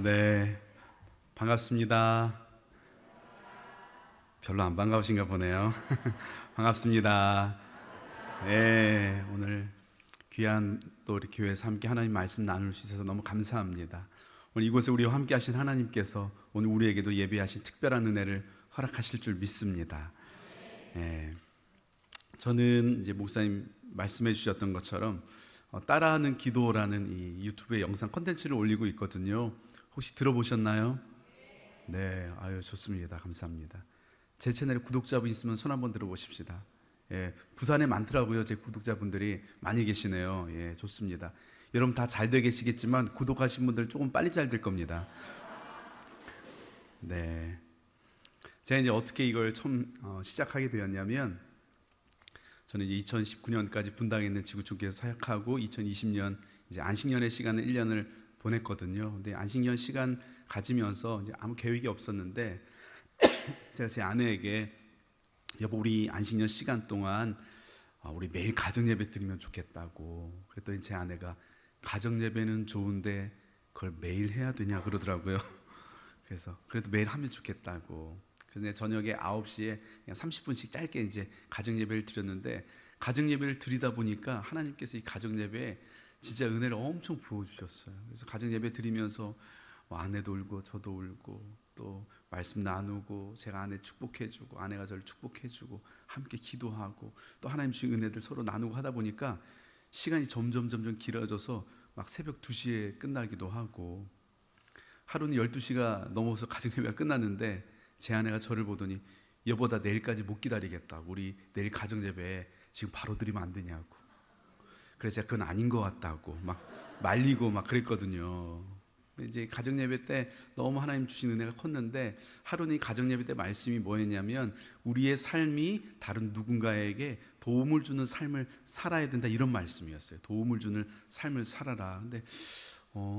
네, 반갑습니다. 별로 안 반가우신가 보네요. 반갑습니다. 네, 오늘 귀한 또 우리 교회에서 함께 하나님 말씀 나눌 수 있어서 너무 감사합니다. 오늘 이곳에 우리와 함께 하신 하나님께서 오늘 우리에게도 예배하신 특별한 은혜를 허락하실 줄 믿습니다. 네, 저는 이제 목사님 말씀해 주셨던 것처럼 따라하는 기도라는 이 유튜브에 영상 콘텐츠를 올리고 있거든요. 혹시 들어보셨나요? 네, 아유 좋습니다. 감사합니다. 제 채널에 구독자분 있으면 손 한번 들어보십시다. 예, 부산에 많더라고요. 제 구독자분들이 많이 계시네요. 예, 좋습니다. 여러분 다 잘 돼 계시겠지만 구독하신 분들 조금 빨리 잘 될 겁니다. 네, 제가 이제 어떻게 이걸 처음 시작하게 되었냐면, 저는 이제 2019년까지 분당에 있는 지구촌교회에서 사역하고 2020년 이제 안식년의 시간을 1년을 보냈거든요. 근데 안식년 시간 가지면서 이제 아무 계획이 없었는데 제가 제 아내에게, 여보 우리 안식년 시간 동안 우리 매일 가정 예배 드리면 좋겠다고 그랬더니 제 아내가 가정 예배는 좋은데 그걸 매일 해야 되냐 그러더라고요. 그래서 그래도 매일 하면 좋겠다고. 그래서 저녁에 9시에 그냥 30분씩 짧게 이제 가정 예배를 드렸는데, 가정 예배를 드리다 보니까 하나님께서 이 가정 예배에 진짜 은혜를 엄청 부어주셨어요. 그래서 가정 예배 드리면서 아내도 울고 저도 울고 또 말씀 나누고 제가 아내 축복해주고 아내가 저를 축복해주고 함께 기도하고 또 하나님 주신 은혜들 서로 나누고 하다 보니까 시간이 점점 길어져서 막 새벽 2시에 끝나기도 하고, 하루는 12시가 넘어서 가정 예배가 끝났는데 제 아내가 저를 보더니 여보 나 내일까지 못 기다리겠다고, 우리 내일 가정 예배 지금 바로 드리면 안 되냐고. 그래서 제가 그건 아닌 것 같다고 막 말리고 막 그랬거든요. 이제 가정 예배 때 너무 하나님 주신 은혜가 컸는데, 하루는 가정 예배 때 말씀이 뭐였냐면 우리의 삶이 다른 누군가에게 도움을 주는 삶을 살아야 된다, 이런 말씀이었어요. 도움을 주는 삶을 살아라. 근데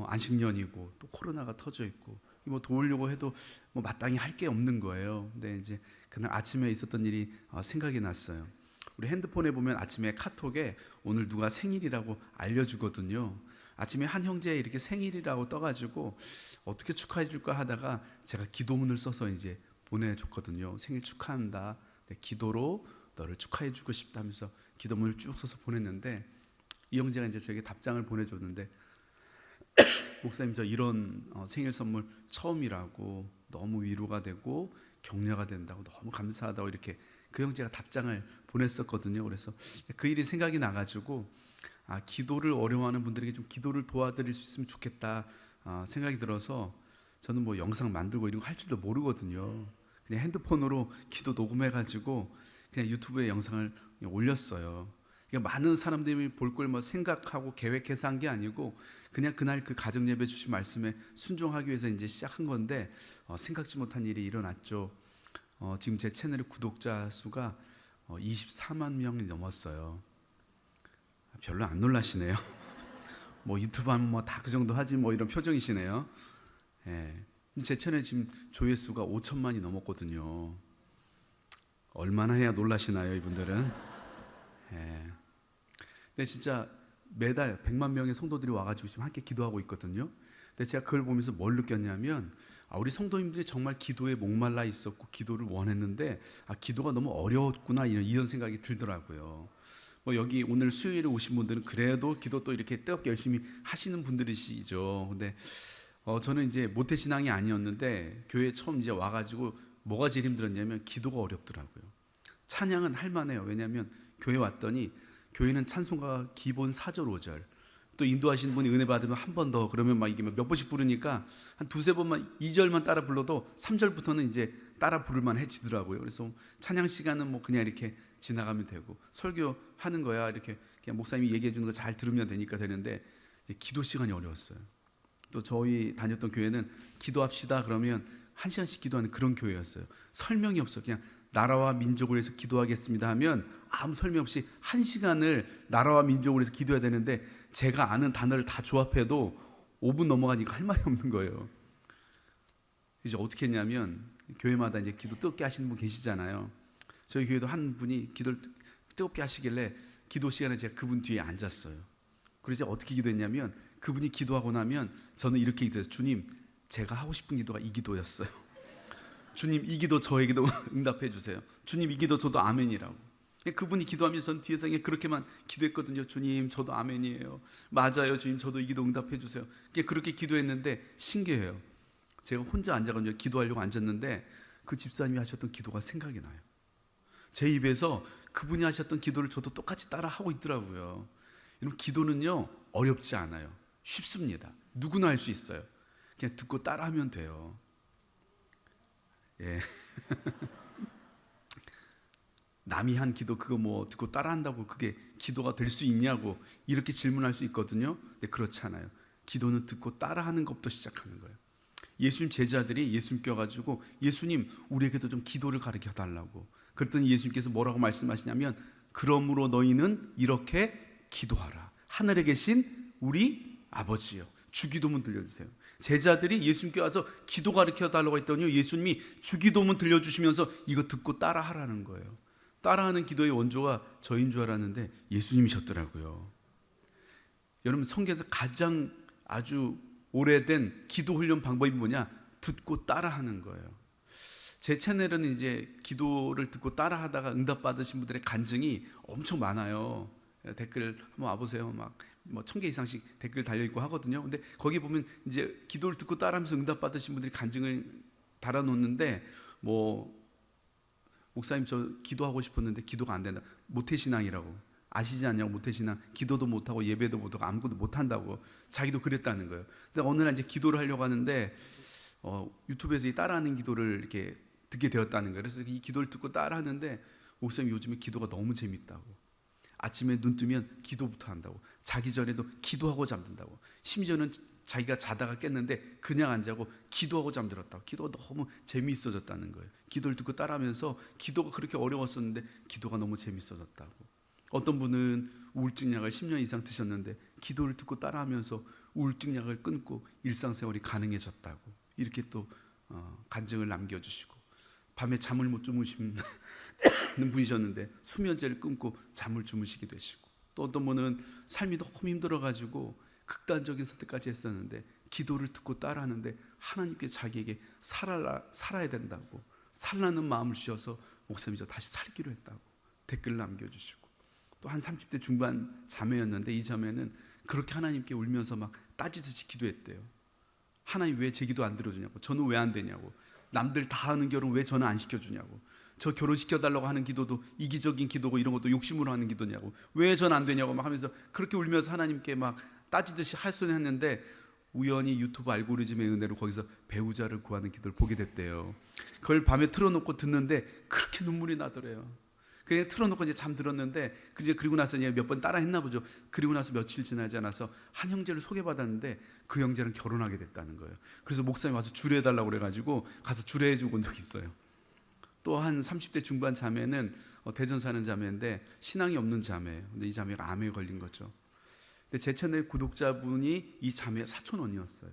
안식년이고 또 코로나가 터져 있고 뭐 도우려고 해도 뭐 마땅히 할 게 없는 거예요. 근데 이제 그날 아침에 있었던 일이 생각이 났어요. 우리 핸드폰에 보면 아침에 카톡에 오늘 누가 생일이라고 알려주거든요. 아침에 한 형제 이렇게 생일이라고 떠가지고 어떻게 축하해 줄까 하다가 제가 기도문을 써서 이제 보내줬거든요. 생일 축하한다, 기도로 너를 축하해 주고 싶다 하면서 기도문을 쭉 써서 보냈는데, 이 형제가 이제 저에게 답장을 보내줬는데, 목사님 저 이런 생일 선물 처음이라고, 너무 위로가 되고 격려가 된다고, 너무 감사하다고 이렇게 그 형제가 답장을 보냈었거든요. 그래서 그 일이 생각이 나가지고 기도를 어려워하는 분들에게 좀 기도를 도와드릴 수 있으면 좋겠다 생각이 들어서, 저는 뭐 영상 만들고 이런 거 할 줄도 모르거든요. 그냥 핸드폰으로 기도 녹음해가지고 그냥 유튜브에 영상을 올렸어요. 그러니까 많은 사람들이 볼 걸 뭐 생각하고 계획해서 한 게 아니고 그냥 그날 그 가정 예배 주신 말씀에 순종하기 위해서 이제 시작한 건데, 생각지 못한 일이 일어났죠. 지금 제 채널의 구독자 수가 24만 명이 넘었어요. 별로 안 놀라시네요. 뭐 유튜브 하면 뭐 다 그 정도 하지 뭐 이런 표정이시네요. 예. 제 채널 지금 조회수가 5천만이 넘었거든요. 얼마나 해야 놀라시나요, 이분들은? 예. 근데 진짜 매달 100만 명의 성도들이 와가지고 지금 함께 기도하고 있거든요. 근데 제가 그걸 보면서 뭘 느꼈냐면, 우리 성도님들이 정말 기도에 목말라 있었고 기도를 원했는데 기도가 너무 어려웠구나, 이런 생각이 들더라고요. 뭐 여기 오늘 수요일에 오신 분들은 그래도 기도 또 이렇게 뜨겁게 열심히 하시는 분들이시죠. 근데 저는 이제 모태신앙이 아니었는데 교회에 처음 이제 와가지고 뭐가 제일 힘들었냐면 기도가 어렵더라고요. 찬양은 할만해요. 왜냐하면 교회 왔더니 교회는 찬송가 기본 4절 5절, 또 인도하신 분이 은혜 받으면 한 번 더, 그러면 막 이게 몇 번씩 부르니까 한 두세 번만 2절만 따라 불러도 3절부터는 이제 따라 부를만 해지더라고요. 그래서 찬양 시간은 뭐 그냥 이렇게 지나가면 되고, 설교하는 거야 이렇게 그냥 목사님이 얘기해 주는 거 잘 들으면 되니까 되는데, 이제 기도 시간이 어려웠어요. 또 저희 다녔던 교회는 기도합시다 그러면 1시간씩 기도하는 그런 교회였어요. 설명이 없어. 그냥 나라와 민족을 위해서 기도하겠습니다 하면 아무 설명 없이 1시간을 나라와 민족을 위해서 기도해야 되는데, 제가 아는 단어를 다 조합해도 5분 넘어가니까 할 말이 없는 거예요. 이제 어떻게 했냐면, 교회마다 이제 기도 뜨겁게 하시는 분 계시잖아요. 저희 교회도 한 분이 기도를 뜨겁게 하시길래 기도 시간에 제가 그분 뒤에 앉았어요. 그래서 어떻게 기도했냐면, 그분이 기도하고 나면 저는 이렇게 기도했어요. 주님, 제가 하고 싶은 기도가 이 기도였어요. 주님, 이 기도 저에게도 응답해 주세요. 주님, 이 기도 저도 아멘이라고. 그분이 기도하면서 전 뒤에서 그렇게만 기도했거든요. 주님, 저도 아멘이에요. 맞아요, 주님, 저도 이 기도 응답해 주세요. 그렇게 기도했는데 신기해요. 제가 혼자 앉아가지고 기도하려고 앉았는데 그 집사님이 하셨던 기도가 생각이 나요. 제 입에서 그분이 하셨던 기도를 저도 똑같이 따라 하고 있더라고요. 여러분, 기도는요 어렵지 않아요. 쉽습니다. 누구나 할 수 있어요. 그냥 듣고 따라하면 돼요. 예. 남이 한 기도 그거 뭐 듣고 따라한다고 그게 기도가 될 수 있냐고 이렇게 질문할 수 있거든요. 근데 그렇지 않아요. 기도는 듣고 따라하는 것부터 시작하는 거예요. 예수님 제자들이 예수님 껴가지고 예수님, 우리에게도 좀 기도를 가르쳐 달라고. 그랬더니 예수님께서 뭐라고 말씀하시냐면, 그러므로 너희는 이렇게 기도하라. 하늘에 계신 우리 아버지요. 주기도문 들려주세요. 제자들이 예수님께 와서 기도 가르쳐 달라고 했더니 예수님이 주기도문 들려주시면서 이거 듣고 따라하라는 거예요. 따라하는 기도의 원조가 저인 줄 알았는데 예수님이셨더라고요. 여러분, 성경에서 가장 아주 오래된 기도 훈련 방법이 뭐냐? 듣고 따라하는 거예요. 제 채널은 이제 기도를 듣고 따라하다가 응답 받으신 분들의 간증이 엄청 많아요. 댓글 한번 와보세요. 막 뭐 1000개 이상씩 댓글 달려 있고 하거든요. 근데 거기 보면 이제 기도를 듣고 따라하면서 응답 받으신 분들이 간증을 달아놓는데, 뭐 목사님 저 기도하고 싶었는데 기도가 안 된다. 모태신앙이라고. 아시지 않냐고. 모태신앙. 기도도 못하고 예배도 못하고 아무것도 못한다고. 자기도 그랬다는 거예요. 근데 어느 날 이제 기도를 하려고 하는데 유튜브에서 이 따라하는 기도를 이렇게 듣게 되었다는 거예요. 그래서 이 기도를 듣고 따라하는데, 목사님 요즘에 기도가 너무 재밌다고. 아침에 눈 뜨면 기도부터 한다고. 자기 전에도 기도하고 잠든다고. 심지어는 자기가 자다가 깼는데 그냥 안 자고 기도하고 잠들었다고. 기도가 너무 재미있어졌다는 거예요. 기도를 듣고 따라하면서 기도가 그렇게 어려웠었는데 기도가 너무 재미있어졌다고. 어떤 분은 우울증 약을 10년 이상 드셨는데 기도를 듣고 따라하면서 우울증 약을 끊고 일상생활이 가능해졌다고. 이렇게 또 간증을 남겨주시고, 밤에 잠을 못 주무시는 분이셨는데 수면제를 끊고 잠을 주무시게 되시고, 또 어떤 분은 삶이 너무 힘들어가지고 극단적인 선택까지 했었는데 기도를 듣고 따라하는데 하나님께 자기에게 살아야 된다고 살라는 마음을 주셔서 목사님 저 다시 살기로 했다고 댓글을 남겨주시고, 또 한 30대 중반 자매였는데 이 자매는 그렇게 하나님께 울면서 막 따지듯이 기도했대요. 하나님 왜 제 기도 안 들어주냐고. 저는 왜 안 되냐고. 남들 다 하는 결혼 왜 저는 안 시켜주냐고. 저 결혼시켜달라고 하는 기도도 이기적인 기도고 이런 것도 욕심으로 하는 기도냐고. 왜 전 안 되냐고 막 하면서 그렇게 울면서 하나님께 막 따지듯이 할소했는데, 우연히 유튜브 알고리즘의 은혜로 거기서 배우자를 구하는 기도를 보게 됐대요. 그걸 밤에 틀어놓고 듣는데 그렇게 눈물이 나더래요. 그냥 틀어놓고 이제 잠들었는데, 그리고 나서 몇 번 따라 했나 보죠. 그리고 나서 며칠 지나지 않아서 한 형제를 소개받았는데 그 형제랑 결혼하게 됐다는 거예요. 그래서 목사님 와서 주례해달라고 그래가지고 가서 주례해주고 온 적이 있어요. 또 한 30대 중반 자매는 대전 사는 자매인데 신앙이 없는 자매예요. 근데 이 자매가 암에 걸린 거죠. 근데 제 채널 구독자분이 이 자매의 사촌 언니였어요.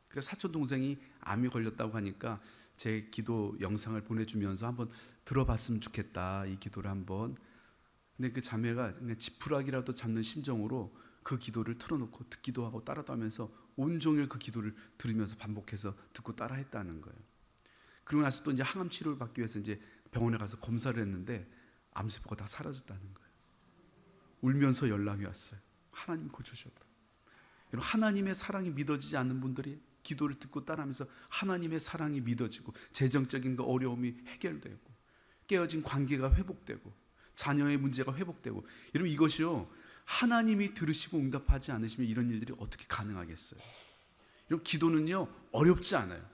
그래서 사촌 동생이 암에 걸렸다고 하니까 제 기도 영상을 보내주면서 한번 들어봤으면 좋겠다, 이 기도를 한번. 근데 그 자매가 그냥 지푸라기라도 잡는 심정으로 그 기도를 틀어놓고 듣기도 하고 따라도 하면서 온종일 그 기도를 들으면서 반복해서 듣고 따라 했다는 거예요. 그리고 나서 또 이제 항암 치료를 받기 위해서 이제 병원에 가서 검사를 했는데 암세포가 다 사라졌다는 거예요. 울면서 연락이 왔어요. 하나님 고쳐주셨다. 여러분, 하나님의 사랑이 믿어지지 않는 분들이 기도를 듣고 따라하면서 하나님의 사랑이 믿어지고 재정적인 그 어려움이 해결되고 깨어진 관계가 회복되고 자녀의 문제가 회복되고, 여러분 이것이요, 하나님이 들으시고 응답하지 않으시면 이런 일들이 어떻게 가능하겠어요? 여러분, 기도는요 어렵지 않아요.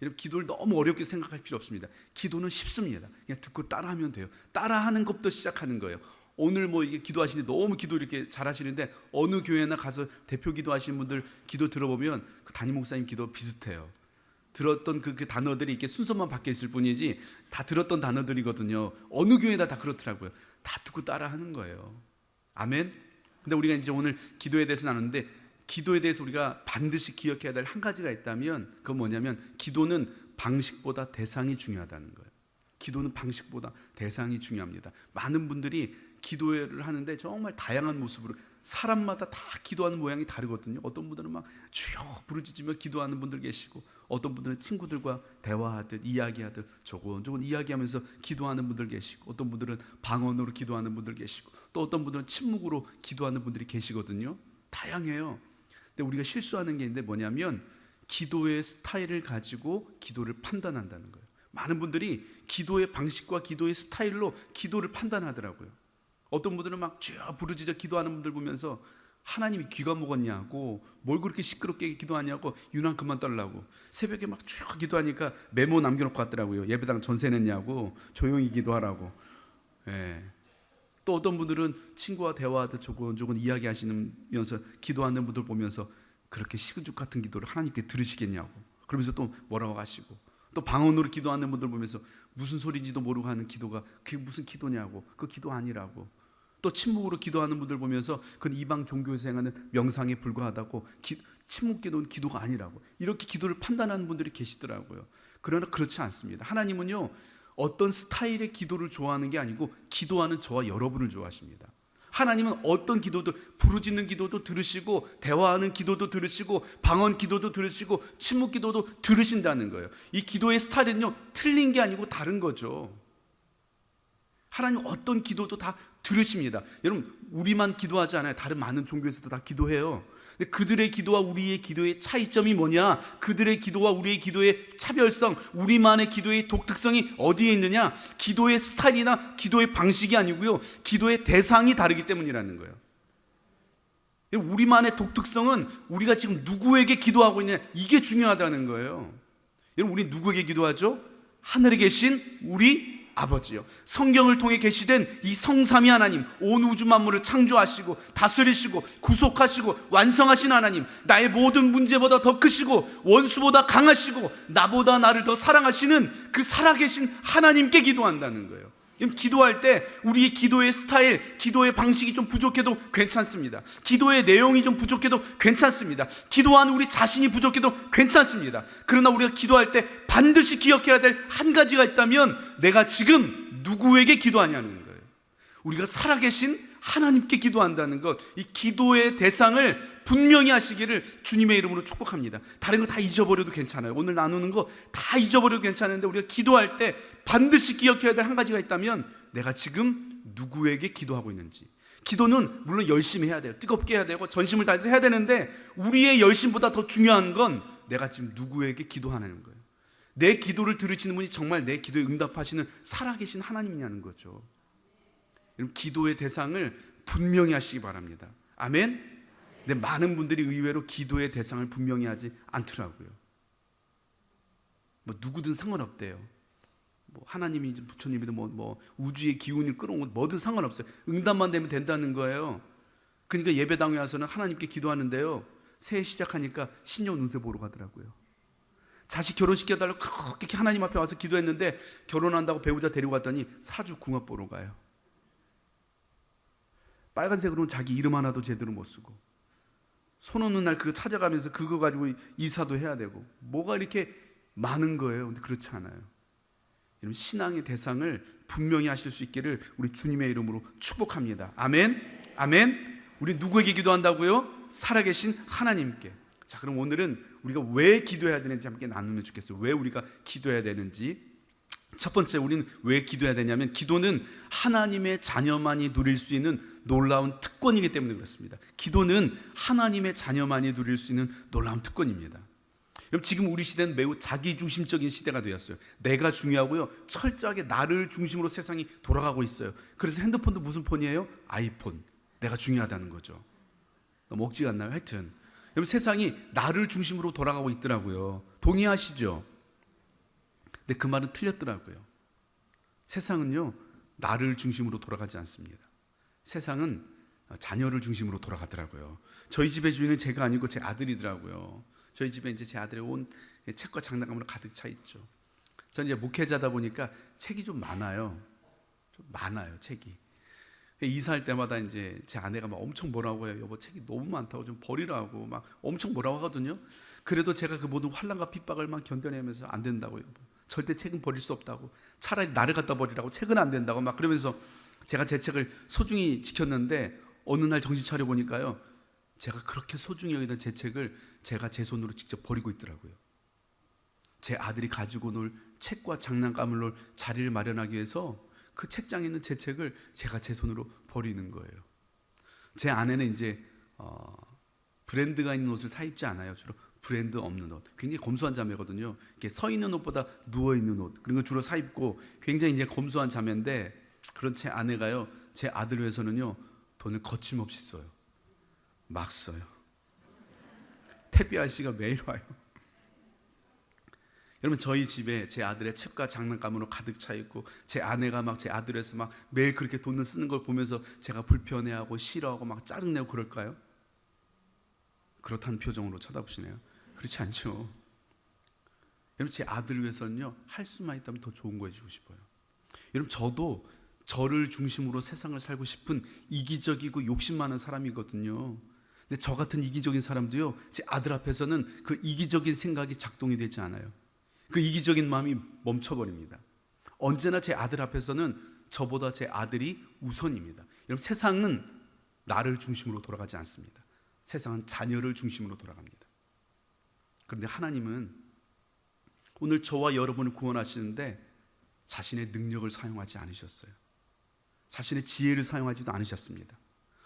여러분, 기도를 너무 어렵게 생각할 필요 없습니다. 기도는 쉽습니다. 그냥 듣고 따라하면 돼요. 따라하는 것부터 시작하는 거예요. 오늘 뭐 이게 기도하시는데 너무 기도 이렇게 잘하시는데 어느 교회나 가서 대표 기도하시는 분들 기도 들어보면 그 담임 목사님 기도 비슷해요. 들었던 그 단어들이 이렇게 순서만 바뀌어 있을 뿐이지 다 들었던 단어들이거든요. 어느 교회나 다 그렇더라고요. 다 듣고 따라하는 거예요. 아멘. 근데 우리가 이제 오늘 기도에 대해서 나누는데, 기도에 대해서 우리가 반드시 기억해야 될 한 가지가 있다면 그건 뭐냐면, 기도는 방식보다 대상이 중요하다는 거예요. 기도는 방식보다 대상이 중요합니다. 많은 분들이 기도를 하는데 정말 다양한 모습으로 사람마다 다 기도하는 모양이 다르거든요. 어떤 분들은 막 주여 부르짖으며 기도하는 분들 계시고, 어떤 분들은 친구들과 대화하듯 이야기하듯 조곤조곤 이야기하면서 기도하는 분들 계시고, 어떤 분들은 방언으로 기도하는 분들 계시고, 또 어떤 분들은 침묵으로 기도하는 분들이 계시거든요. 다양해요. 근데 우리가 실수하는 게 있는데 뭐냐면 기도의 스타일을 가지고 기도를 판단한다는 거예요. 많은 분들이 기도의 방식과 기도의 스타일로 기도를 판단하더라고요. 어떤 분들은 막 주여 부르짖어 기도하는 분들 보면서 하나님이 귀가 먹었냐고, 뭘 그렇게 시끄럽게 기도하냐고, 유난 그만 떨라고, 새벽에 막 주여 기도하니까 메모 남겨놓고 왔더라고요. 예배당 전세 냈냐고, 조용히 기도하라고. 예. 또 어떤 분들은 친구와 대화하듯 조곤조곤 이야기하시면서 기도하는 분들 보면서 그렇게 시그죽 같은 기도를 하나님께 들으시겠냐고, 그러면서 또 뭐라고 하시고, 또 방언으로 기도하는 분들 보면서 무슨 소리인지도 모르고 하는 기도가 그게 무슨 기도냐고, 그 기도 아니라고. 또 침묵으로 기도하는 분들 보면서 그건 이방 종교에서 행하는 명상에 불과하다고, 침묵 기도는 기도가 아니라고, 이렇게 기도를 판단하는 분들이 계시더라고요. 그러나 그렇지 않습니다. 하나님은요, 어떤 스타일의 기도를 좋아하는 게 아니고 기도하는 저와 여러분을 좋아하십니다. 하나님은 어떤 기도도, 부르짖는 기도도 들으시고, 대화하는 기도도 들으시고, 방언 기도도 들으시고, 침묵 기도도 들으신다는 거예요. 이 기도의 스타일은요, 틀린 게 아니고 다른 거죠. 하나님 어떤 기도도 다 들으십니다. 여러분, 우리만 기도하지 않아요. 다른 많은 종교에서도 다 기도해요. 근데 그들의 기도와 우리의 기도의 차이점이 뭐냐? 그들의 기도와 우리의 기도의 차별성, 우리만의 기도의 독특성이 어디에 있느냐? 기도의 스타일이나 기도의 방식이 아니고요, 기도의 대상이 다르기 때문이라는 거예요. 우리만의 독특성은 우리가 지금 누구에게 기도하고 있느냐, 이게 중요하다는 거예요. 여러분, 우리 누구에게 기도하죠? 하늘에 계신 우리 아버지요. 성경을 통해 계시된 이 성삼위 하나님, 온 우주 만물을 창조하시고 다스리시고 구속하시고 완성하신 하나님, 나의 모든 문제보다 더 크시고 원수보다 강하시고 나보다 나를 더 사랑하시는 그 살아계신 하나님께 기도한다는 거예요. 기도할 때 우리의 기도의 스타일, 기도의 방식이 좀 부족해도 괜찮습니다. 기도의 내용이 좀 부족해도 괜찮습니다. 기도하는 우리 자신이 부족해도 괜찮습니다. 그러나 우리가 기도할 때 반드시 기억해야 될 한 가지가 있다면, 내가 지금 누구에게 기도하냐는 거예요. 우리가 살아계신 하나님께 기도한다는 것, 이 기도의 대상을 분명히 하시기를 주님의 이름으로 축복합니다. 다른 거 다 잊어버려도 괜찮아요. 오늘 나누는 거 다 잊어버려도 괜찮은데, 우리가 기도할 때 반드시 기억해야 될 한 가지가 있다면, 내가 지금 누구에게 기도하고 있는지. 기도는 물론 열심히 해야 돼요. 뜨겁게 해야 되고 전심을 다해서 해야 되는데, 우리의 열심보다 더 중요한 건 내가 지금 누구에게 기도하는 거예요. 내 기도를 들으시는 분이 정말 내 기도에 응답하시는 살아계신 하나님이냐는 거죠. 여러분, 기도의 대상을 분명히 하시기 바랍니다. 아멘? 근데 많은 분들이 의외로 기도의 대상을 분명히 하지 않더라고요. 뭐 누구든 상관없대요. 뭐 하나님이든 부처님이든 뭐 우주의 기운을 끌어온 건 뭐든 상관없어요. 응답만 되면 된다는 거예요. 그러니까 예배당에 와서는 하나님께 기도하는데요, 새해 시작하니까 신년 운세 보러 가더라고요. 자식 결혼시켜달라고 그렇게 하나님 앞에 와서 기도했는데, 결혼한다고 배우자 데리고 갔더니 사주 궁합 보러 가요. 빨간색으로는 자기 이름 하나도 제대로 못 쓰고, 손 없는 날 그거 찾아가면서 그거 가지고 이사도 해야 되고, 뭐가 이렇게 많은 거예요. 근데 그렇지 않아요. 여러분, 신앙의 대상을 분명히 하실 수 있기를 우리 주님의 이름으로 축복합니다. 아멘. 아멘. 우리 누구에게 기도한다고요? 살아계신 하나님께. 자, 그럼 오늘은 우리가 왜 기도해야 되는지 함께 나누면 좋겠어요. 왜 우리가 기도해야 되는지. 첫 번째, 우리는 왜 기도해야 되냐면, 기도는 하나님의 자녀만이 누릴 수 있는 놀라운 특권이기 때문에 그렇습니다. 기도는 하나님의 자녀만이 누릴 수 있는 놀라운 특권입니다. 여러분, 지금 우리 시대는 매우 자기중심적인 시대가 되었어요. 내가 중요하고요, 철저하게 나를 중심으로 세상이 돌아가고 있어요. 그래서 핸드폰도 무슨 폰이에요? 아이폰. 내가 중요하다는 거죠. 너무 억지가 안 나요? 하여튼 여러분, 세상이 나를 중심으로 돌아가고 있더라고요. 동의하시죠? 근데 그 말은 틀렸더라고요. 세상은요, 나를 중심으로 돌아가지 않습니다. 세상은 자녀를 중심으로 돌아가더라고요. 저희 집의 주인은 제가 아니고 제 아들이더라고요. 저희 집에 이제 제 아들의 온 책과 장난감으로 가득 차 있죠. 저는 이제 목회자다 보니까 책이 좀 많아요. 책이. 이사할 때마다 이제 제 아내가 막 엄청 뭐라고 해요. 여보, 책이 너무 많다고 좀 버리라고 막 엄청 뭐라고 하거든요. 그래도 제가 그 모든 환난과 핍박을 막 견뎌내면서 안 된다고, 여보, 절대 책은 버릴 수 없다고, 차라리 나를 갖다 버리라고, 책은 안 된다고 막 그러면서 제가 제 책을 소중히 지켰는데, 어느 날 정신 차려 보니까요, 제가 그렇게 소중히 여기던 제 책을 제가 제 손으로 직접 버리고 있더라고요. 제 아들이 가지고 놀 책과 장난감을 놓을 자리를 마련하기 위해서 그 책장에 있는 제 책을 제가 제 손으로 버리는 거예요. 제 아내는 이제 브랜드가 있는 옷을 사 입지 않아요. 주로 브랜드 없는 옷. 굉장히 검소한 자매거든요. 이렇게 서 있는 옷보다 누워 있는 옷, 그런 걸 주로 사 입고 굉장히 이제 검소한 자매인데, 그런 제 아내가요, 제 아들 위해서는요 돈을 거침없이 써요. 막 써요. 택배 아저씨가 매일 와요. 여러분, 저희 집에 제 아들의 책과 장난감으로 가득 차 있고, 제 아내가 막 제 아들 위해서 막 매일 그렇게 돈을 쓰는 걸 보면서 제가 불편해하고 싫어하고 막 짜증내고 그럴까요? 그렇다는 표정으로 쳐다보시네요. 그렇지 않죠. 여러분, 제 아들 위해서는요 할 수만 있다면 더 좋은 거 해주고 싶어요. 여러분, 저도 저를 중심으로 세상을 살고 싶은 이기적이고 욕심 많은 사람이거든요. 근데 저 같은 이기적인 사람도요, 제 아들 앞에서는 그 이기적인 생각이 작동이 되지 않아요. 그 이기적인 마음이 멈춰버립니다. 언제나 제 아들 앞에서는 저보다 제 아들이 우선입니다. 여러분, 세상은 나를 중심으로 돌아가지 않습니다. 세상은 자녀를 중심으로 돌아갑니다. 그런데 하나님은 오늘 저와 여러분을 구원하시는데 자신의 능력을 사용하지 않으셨어요. 자신의 지혜를 사용하지도 않으셨습니다.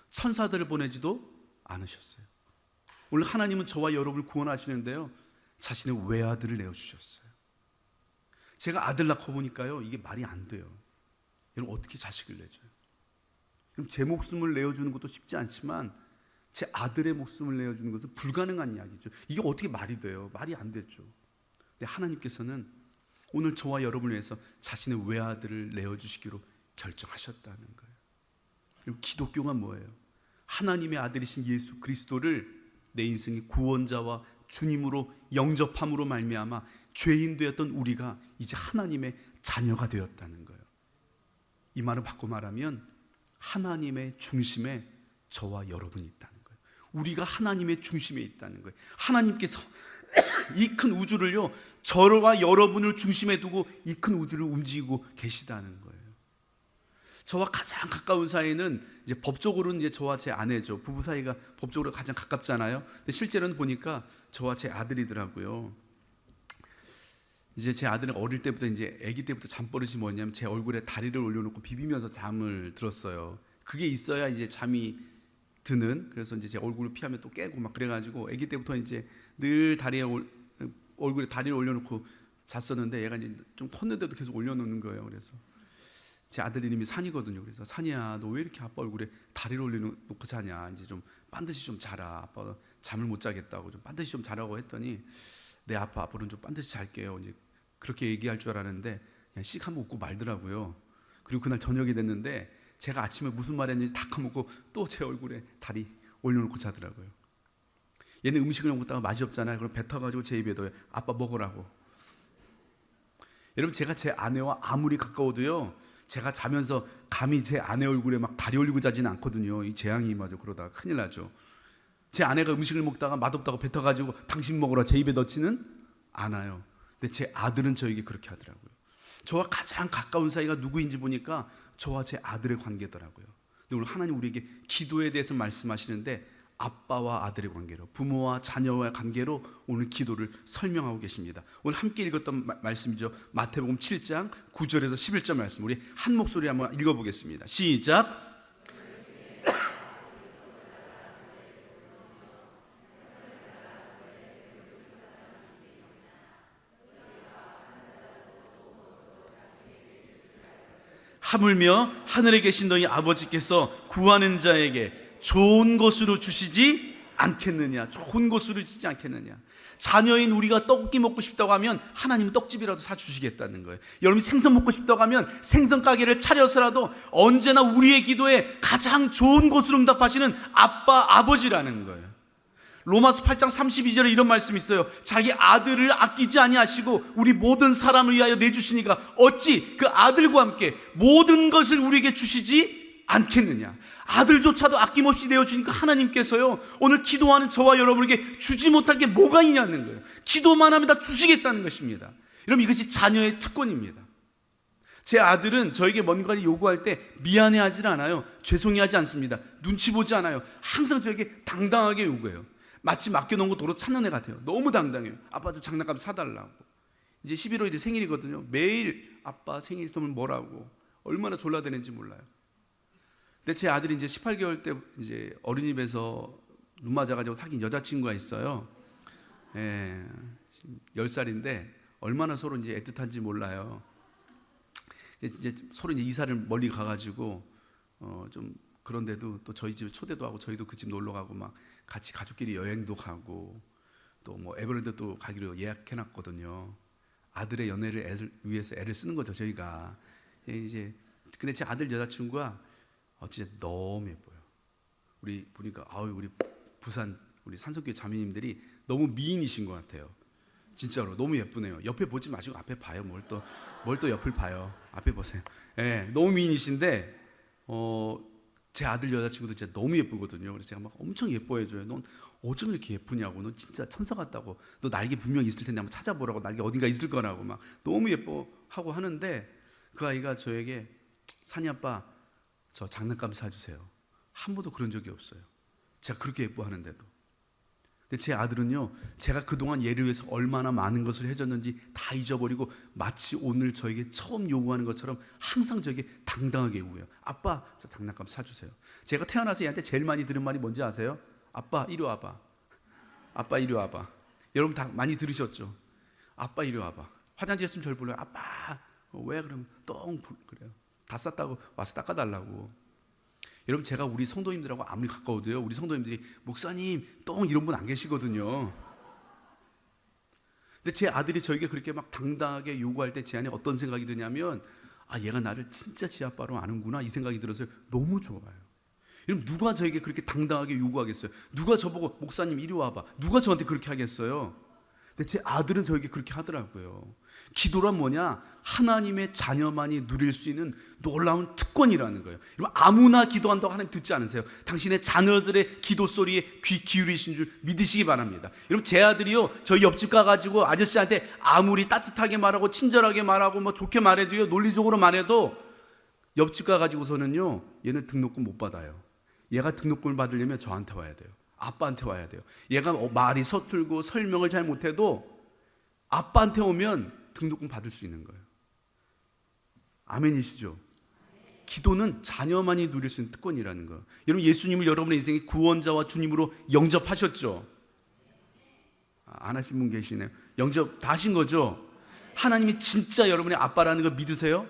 천사들을 보내지도 않으셨어요. 오늘 하나님은 저와 여러분을 구원하시는데요, 자신의 외아들을 내어주셨어요. 제가 아들 낳고 보니까요, 이게 말이 안 돼요. 여러분, 어떻게 자식을 내줘요? 그럼 제 목숨을 내어주는 것도 쉽지 않지만 제 아들의 목숨을 내어주는 것은 불가능한 이야기죠. 이게 어떻게 말이 돼요? 말이 안 되죠. 근데 하나님께서는 오늘 저와 여러분을 위해서 자신의 외아들을 내어주시기로 결정하셨다는 거예요. 그리고 기독교가 뭐예요? 하나님의 아들이신 예수 그리스도를 내 인생의 구원자와 주님으로 영접함으로 말미암아 죄인 되었던 우리가 이제 하나님의 자녀가 되었다는 거예요. 이 말을 바꿔 말하면 하나님의 중심에 저와 여러분이 있다는 거예요. 우리가 하나님의 중심에 있다는 거예요. 하나님께서 이 큰 우주를요, 저와 여러분을 중심에 두고 이 큰 우주를 움직이고 계시다는 거예요. 저와 가장 가까운 사이는 이제 법적으로는 이제 저와 제 아내죠. 부부 사이가 법적으로 가장 가깝잖아요. 근데 실제로는 보니까 저와 제 아들이더라고요. 이제 제 아들은 어릴 때부터, 이제 아기 때부터 잠버릇이 뭐냐면 제 얼굴에 다리를 올려놓고 비비면서 잠을 들었어요. 그게 있어야 이제 잠이 드는. 그래서 이제 제 얼굴을 피하면 또 깨고 막 그래가지고 아기 때부터 이제 늘 얼굴에 다리를 올려놓고 잤었는데, 얘가 이제 좀 컸는데도 계속 올려놓는 거예요. 그래서 제 아들 이름이 산이거든요. 그래서 산이야, 너 왜 이렇게 아빠 얼굴에 다리를 올려놓고 자냐? 이제 좀 반드시 좀 자라. 아빠가 잠을 못 자겠다고 좀 반드시 좀 자라고 했더니, 네 아빠, 앞으로는 좀 반드시 잘게요. 이제 그렇게 얘기할 줄 알았는데 그냥 씩 한번 웃고 말더라고요. 그리고 그날 저녁이 됐는데 제가 아침에 무슨 말 했는지 다 까먹고 또 제 얼굴에 다리 올려놓고 자더라고요. 얘는 음식을 먹다가 맛이 없잖아요. 그럼 뱉어가지고 제 입에 넣어요. 아빠 먹으라고. 여러분, 제가 제 아내와 아무리 가까워도요, 제가 자면서 감히 제 아내 얼굴에 막 다리 올리고 자지는 않거든요. 이 재앙이 마저 그러다가 큰일 나죠. 제 아내가 음식을 먹다가 맛없다고 뱉어가지고 당신 먹으라 제 입에 넣지는 않아요. 근데 제 아들은 저에게 그렇게 하더라고요. 저와 가장 가까운 사이가 누구인지 보니까 저와 제 아들의 관계더라고요. 근데 오늘 하나님 우리에게 기도에 대해서 말씀하시는데 아빠와 아들의 관계로, 부모와 자녀와의 관계로 오늘 기도를 설명하고 계십니다. 오늘 함께 읽었던 말씀이죠. 마태복음 7장 9절에서 11절 말씀, 우리 한 목소리 한번 읽어보겠습니다. 시작. 하물며 하늘에 계신 너희 아버지께서 구하는 자에게 좋은 것으로 주시지 않겠느냐. 좋은 것으로 주시지 않겠느냐. 자녀인 우리가 떡볶이 먹고 싶다고 하면 하나님은 떡집이라도 사주시겠다는 거예요. 여러분이 생선 먹고 싶다고 하면 생선 가게를 차려서라도 언제나 우리의 기도에 가장 좋은 것으로 응답하시는 아빠, 아버지라는 거예요. 로마서 8장 32절에 이런 말씀이 있어요. 자기 아들을 아끼지 아니하시고 우리 모든 사람을 위하여 내주시니까 어찌 그 아들과 함께 모든 것을 우리에게 주시지 않겠느냐. 아들조차도 아낌없이 내어주니까 하나님께서요, 오늘 기도하는 저와 여러분에게 주지 못할 게 뭐가 있냐는 거예요. 기도만 하면 다 주시겠다는 것입니다. 여러분, 이것이 자녀의 특권입니다. 제 아들은 저에게 뭔가를 요구할 때 미안해하지 않아요. 죄송해하지 않습니다. 눈치 보지 않아요. 항상 저에게 당당하게 요구해요. 마치 맡겨놓은 거 도로 찾는 애 같아요. 너무 당당해요. 아빠 저 장난감 사달라고. 이제 11월이 생일이거든요. 매일 아빠 생일 선물 뭐라고 얼마나 졸라대는지 몰라요. 근데 제 아들이 이제 18개월 때 이제 어린이집에서 눈 맞아가지고 사귄 여자친구가 있어요. 10살인데 얼마나 서로 이제 애틋한지 몰라요. 이제 서로 이제 이사를 멀리 가가지고 좀 그런데도 또 저희 집에 초대도 하고 저희도 그 집 놀러 가고 막 같이 가족끼리 여행도 가고 또 뭐 에버랜드 또 가기로 예약해놨거든요. 아들의 연애를 위해서 애를 쓰는 거죠 저희가. 이제 근데 제 아들 여자친구가 진짜 너무 예뻐요. 우리 보니까 우리 부산 우리 산성교회 자매님들이 너무 미인이신 것 같아요. 진짜로 너무 예쁘네요. 옆에 보지 마시고 앞에 봐요. 뭘 또 옆을 봐요. 앞에 보세요. 너무 미인이신데 제 아들 여자친구도 진짜 너무 예쁘거든요. 그래서 제가 막 엄청 예뻐해줘요. 넌 어쩜 이렇게 예쁘냐고. 넌 진짜 천사 같다고. 너 날개 분명 있을 텐데 한번 찾아보라고. 날개 어딘가 있을 거라고 막 너무 예뻐하고 하는데 그 아이가 저에게 산이 아빠 저 장난감 사주세요. 한 번도 그런 적이 없어요. 제가 그렇게 예뻐하는데도. 근데 제 아들은요, 제가 그동안 얘를 위해서 얼마나 많은 것을 해줬는지 다 잊어버리고 마치 오늘 저에게 처음 요구하는 것처럼 항상 저에게 당당하게 요구해요. 아빠 저 장난감 사주세요. 제가 태어나서 얘한테 제일 많이 들은 말이 뭔지 아세요? 아빠 이리 와봐. 아빠 이리 와봐. 여러분 다 많이 들으셨죠? 아빠 이리 와봐. 화장실 했으면 저를 불러요. 아빠. 왜 그러면 똥 그래요. 다 쌌다고 와서 닦아달라고. 여러분 제가 우리 성도님들하고 아무리 가까워도요, 우리 성도님들이 목사님 똥 이런 분 안 계시거든요. 근데 제 아들이 저에게 그렇게 막 당당하게 요구할 때 제 안에 어떤 생각이 드냐면 얘가 나를 진짜 지 아빠로 아는구나 이 생각이 들어서 너무 좋아요. 여러분 누가 저에게 그렇게 당당하게 요구하겠어요? 누가 저보고 목사님 이리 와봐. 누가 저한테 그렇게 하겠어요? 근데 제 아들은 저에게 그렇게 하더라고요. 기도란 뭐냐? 하나님의 자녀만이 누릴 수 있는 놀라운 특권이라는 거예요. 여러분 아무나 기도한다고 하나님 듣지 않으세요. 당신의 자녀들의 기도 소리에 귀 기울이신 줄 믿으시기 바랍니다. 여러분 제 아들이요, 저희 옆집 가가지고 아저씨한테 아무리 따뜻하게 말하고 친절하게 말하고 뭐 좋게 말해도요, 논리적으로 말해도 옆집 가가지고서는요, 얘는 등록금 못 받아요. 얘가 등록금을 받으려면 저한테 와야 돼요. 아빠한테 와야 돼요. 얘가 말이 서툴고 설명을 잘 못해도 아빠한테 오면 등록금 받을 수 있는 거예요. 아멘이시죠? 기도는 자녀만이 누릴 수 있는 특권이라는 거예요. 여러분 예수님을 여러분의 인생의 구원자와 주님으로 영접하셨죠? 안 하신 분 계시네요. 영접 다 하신 거죠? 하나님이 진짜 여러분의 아빠라는 거 믿으세요?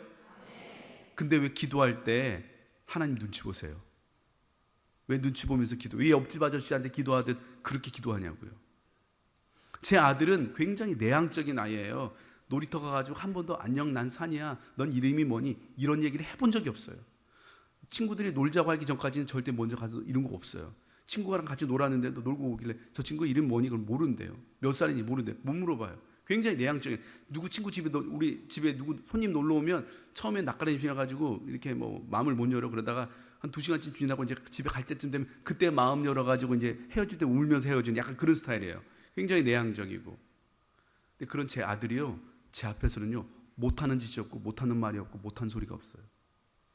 근데 왜 기도할 때 하나님 눈치 보세요? 왜 눈치 보면서 왜 옆집 아저씨한테 기도하듯 그렇게 기도하냐고요? 제 아들은 굉장히 내향적인 아이예요. 놀이터 가가지고 한 번도 안녕 난 산이야, 넌 이름이 뭐니? 이런 얘기를 해본 적이 없어요. 친구들이 놀자고 하기 전까지는 절대 먼저 가서 이런 거 없어요. 친구랑 같이 놀았는데도 놀고 오길래 저 친구 이름 뭐니? 그걸 모른대요. 몇 살이니 모른대요. 못 물어봐요. 굉장히 내향적인. 누구 친구 집에 우리 집에 누구 손님 놀러 오면 처음엔 낯가림 지나가지고 이렇게 뭐 마음을 못 열어. 그러다가 한 2시간쯤 지나고 이제 집에 갈 때쯤 되면 그때 마음 열어가지고 이제 헤어질 때 울면서 헤어지는 약간 그런 스타일이에요. 굉장히 내향적이고. 근데 그런 제 아들이요, 제 앞에서는요 못하는 짓이 없고 못하는 말이 없고 못하는 소리가 없어요.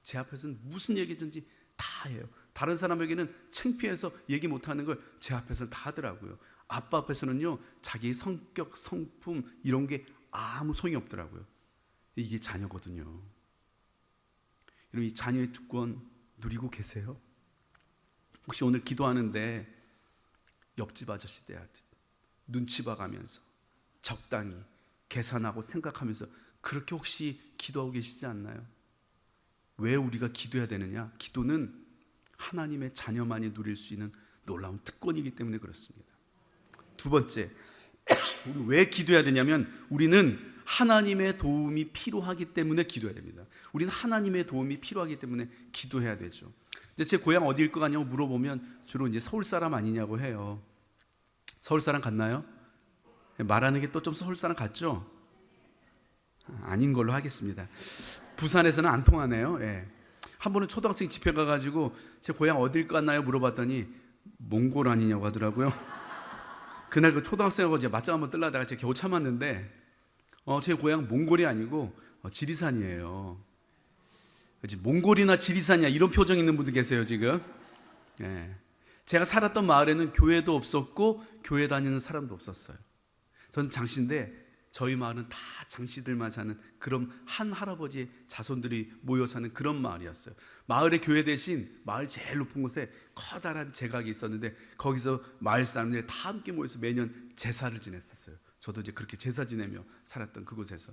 제 앞에서는 무슨 얘기든지 다 해요. 다른 사람에게는 창피해서 얘기 못하는 걸 제 앞에서는 다 하더라고요. 아빠 앞에서는요 자기 성격, 성품 이런 게 아무 소용이 없더라고요. 이게 자녀거든요. 여러분 이 자녀의 특권 누리고 계세요? 혹시 오늘 기도하는데 옆집 아저씨 대하듯 눈치 봐가면서 적당히 계산하고 생각하면서 그렇게 혹시 기도하고 계시지 않나요? 왜 우리가 기도해야 되느냐? 기도는 하나님의 자녀만이 누릴 수 있는 놀라운 특권이기 때문에 그렇습니다. 두 번째, 우리 왜 기도해야 되냐면 우리는 하나님의 도움이 필요하기 때문에 기도해야 됩니다. 우리는 하나님의 도움이 필요하기 때문에 기도해야 되죠. 이제 제 고향 어디일 것 같냐고 물어보면 주로 이제 서울 사람 아니냐고 해요. 서울 사람 같나요? 말하는 게 또 좀 서울 사람 같죠? 아닌 걸로 하겠습니다. 부산에서는 안 통하네요. 예. 한 번은 초등학생 집회 가가지고 제 고향 어딜 갔나요? 물어봤더니 몽골 아니냐고 하더라고요. 그날 그 초등학생하고 이제 맞짱 한번 뜨려다가 제가 겨우 참았는데 제 고향 몽골이 아니고 지리산이에요. 그치? 몽골이나 지리산이야 이런 표정 있는 분들 계세요 지금. 예. 제가 살았던 마을에는 교회도 없었고 교회 다니는 사람도 없었어요. 저는 장씨인데 저희 마을은 다 장씨들만 사는 그런 한 할아버지의 자손들이 모여 사는 그런 마을이었어요. 마을의 교회 대신 마을 제일 높은 곳에 커다란 제각이 있었는데 거기서 마을 사람들이 다 함께 모여서 매년 제사를 지냈었어요. 저도 이제 그렇게 제사 지내며 살았던 그곳에서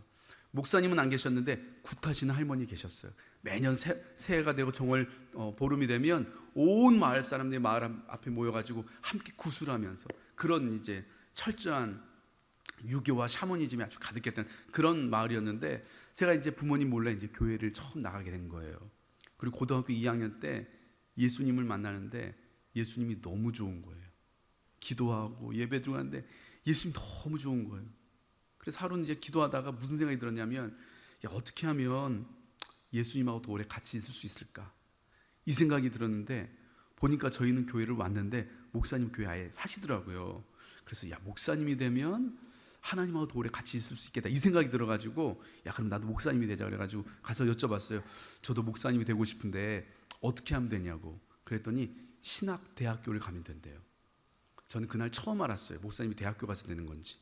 목사님은 안 계셨는데 굿하시는 할머니 계셨어요. 매년 새해가 되고 정월 보름이 되면 온 마을 사람들이 마을 앞에 모여가지고 함께 구슬하면서 그런 이제 철저한 유교와 샤머니즘이 아주 가득했던 그런 마을이었는데 제가 이제 부모님 몰래 이제 교회를 처음 나가게 된 거예요. 그리고 고등학교 2학년 때 예수님을 만나는데 예수님이 너무 좋은 거예요. 기도하고 예배 드리는데 예수님 너무 좋은 거예요. 그래서 하루는 이제 기도하다가 무슨 생각이 들었냐면 야, 어떻게 하면 예수님하고 더 오래 같이 있을 수 있을까? 이 생각이 들었는데 보니까 저희는 교회를 왔는데 목사님 교회 아예 사시더라고요. 그래서 야, 목사님이 되면 하나님하고 더 오래 같이 있을 수 있겠다 이 생각이 들어가지고 야 그럼 나도 목사님이 되자 그래가지고 가서 여쭤봤어요. 저도 목사님이 되고 싶은데 어떻게 하면 되냐고. 그랬더니 신학대학교를 가면 된대요. 저는 그날 처음 알았어요. 목사님이 대학교 가서 되는 건지.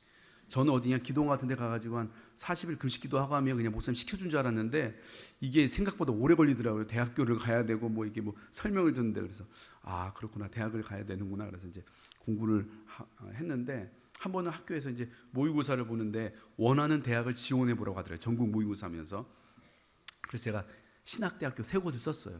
저는 어디냐 기도원 같은 데 가가지고 한 40일 금식 기도하고 하면 그냥 목사님 시켜준 줄 알았는데 이게 생각보다 오래 걸리더라고요. 대학교를 가야 되고 뭐 이게 뭐 설명을 듣는데 그래서 아 그렇구나 대학을 가야 되는구나 그래서 이제 공부를 했는데 한 번은 학교에서 이제 모의고사를 보는데 원하는 대학을 지원해 보라고 하더라고요. 전국 모의고사 하면서. 그래서 제가 신학대학교 세 곳을 썼어요.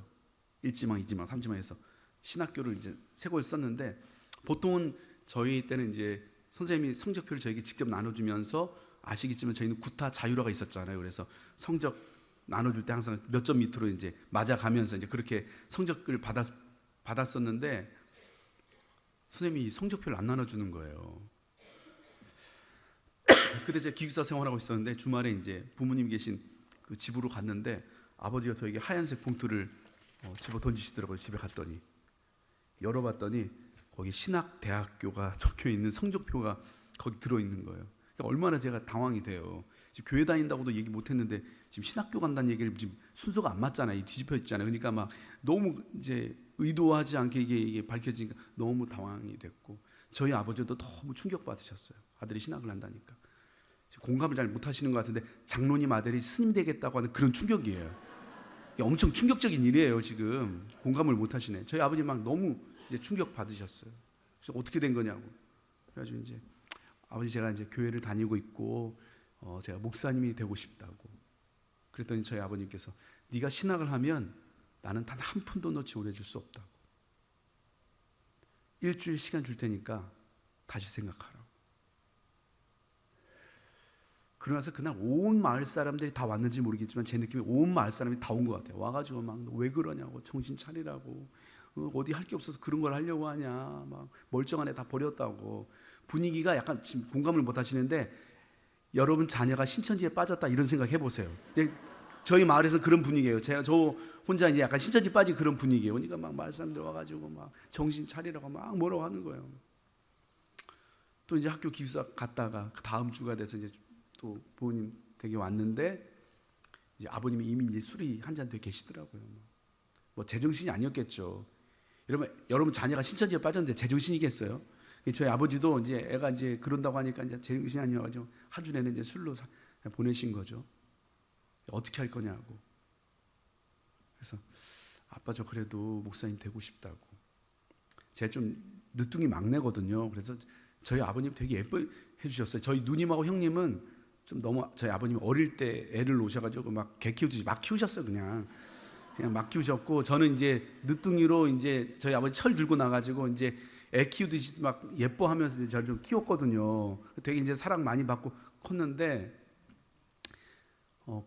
1지망, 2지망, 3지망 해서 신학교를 이제 세 곳을 썼는데 보통은 저희 때는 이제 선생님이 성적표를 저에게 직접 나눠주면서 아시겠지만 저희는 구타 자율화가 있었잖아요. 그래서 성적 나눠줄 때 항상 몇 점 밑으로 이제 맞아가면서 이제 그렇게 성적을 받았었는데 선생님이 성적표를 안 나눠주는 거예요. 그때 제가 기숙사 생활하고 있었는데 주말에 이제 부모님 계신 그 집으로 갔는데 아버지가 저에게 하얀색 봉투를 집어 던지시더라고요. 집에 갔더니 열어봤더니 거기 신학대학교가 적혀 있는 성적표가 거기 들어있는 거예요. 그러니까 얼마나 제가 당황이 돼요. 지금 교회 다닌다고도 얘기 못했는데 지금 신학교 간다는 얘기를 지금 순서가 안 맞잖아요. 뒤집혀 있잖아요. 그러니까 막 너무 이제 의도하지 않게 이게 밝혀지니까 너무 당황이 됐고 저희 아버지도 너무 충격받으셨어요. 아들이 신학을 한다니까. 공감을 잘 못하시는 것 같은데 장로님 아들이 스님 되겠다고 하는 그런 충격이에요. 엄청 충격적인 일이에요. 지금 공감을 못하시네. 저희 아버지 막 너무 이제 충격 받으셨어요. 그래서 어떻게 된 거냐고. 그래가지고 이제 아버지 제가 이제 교회를 다니고 있고 제가 목사님이 되고 싶다고. 그랬더니 저희 아버님께서 네가 신학을 하면 나는 단 한 푼도 너 지원해 줄 수 없다고. 일주일 시간 줄 테니까 다시 생각하라고. 그러고 나서 그날 온 마을 사람들이 다 왔는지 모르겠지만 제 느낌에 온 마을 사람이 다 온 것 같아요. 와가지고 막 왜 그러냐고 정신 차리라고 어디 할 게 없어서 그런 걸 하려고 하냐 막 멀쩡한 애 다 버렸다고. 분위기가 약간 지금 공감을 못 하시는데 여러분 자녀가 신천지에 빠졌다 이런 생각 해보세요. 저희 마을에서 그런 분위기예요. 저 혼자 이제 약간 신천지 빠진 그런 분위기예요. 그러니까 막 마을 사람들 와가지고 막 정신 차리라고 막 뭐라고 하는 거예요. 또 이제 학교 기숙사 갔다가 그 다음 주가 돼서 이제 또 부모님 댁에 왔는데 이제 아버님이 이미 이제 술이 한 잔 돼 계시더라고요. 뭐 제정신이 아니었겠죠. 여러분 자녀가 신천지에 빠졌는데 제정신이겠어요? 저희 아버지도 이제 애가 이제 그런다고 하니까 이제 제정신이 아니어가지고 한 주 내내 이제 술로 보내신 거죠. 어떻게 할 거냐고. 그래서 아빠 저 그래도 목사님 되고 싶다고. 제가 좀 늦둥이 막내거든요. 그래서 저희 아버님 되게 예뻐해 주셨어요. 저희 누님하고 형님은 좀 너무 저희 아버님이 어릴 때 애를 놓으셔가지고 막 개 키우듯이 막 키우셨어요. 그냥 막 키우셨고 저는 이제 늦둥이로 이제 저희 아버지 철 들고 나가지고 이제 애 키우듯이 막 예뻐하면서 저를 좀 키웠거든요. 되게 이제 사랑 많이 받고 컸는데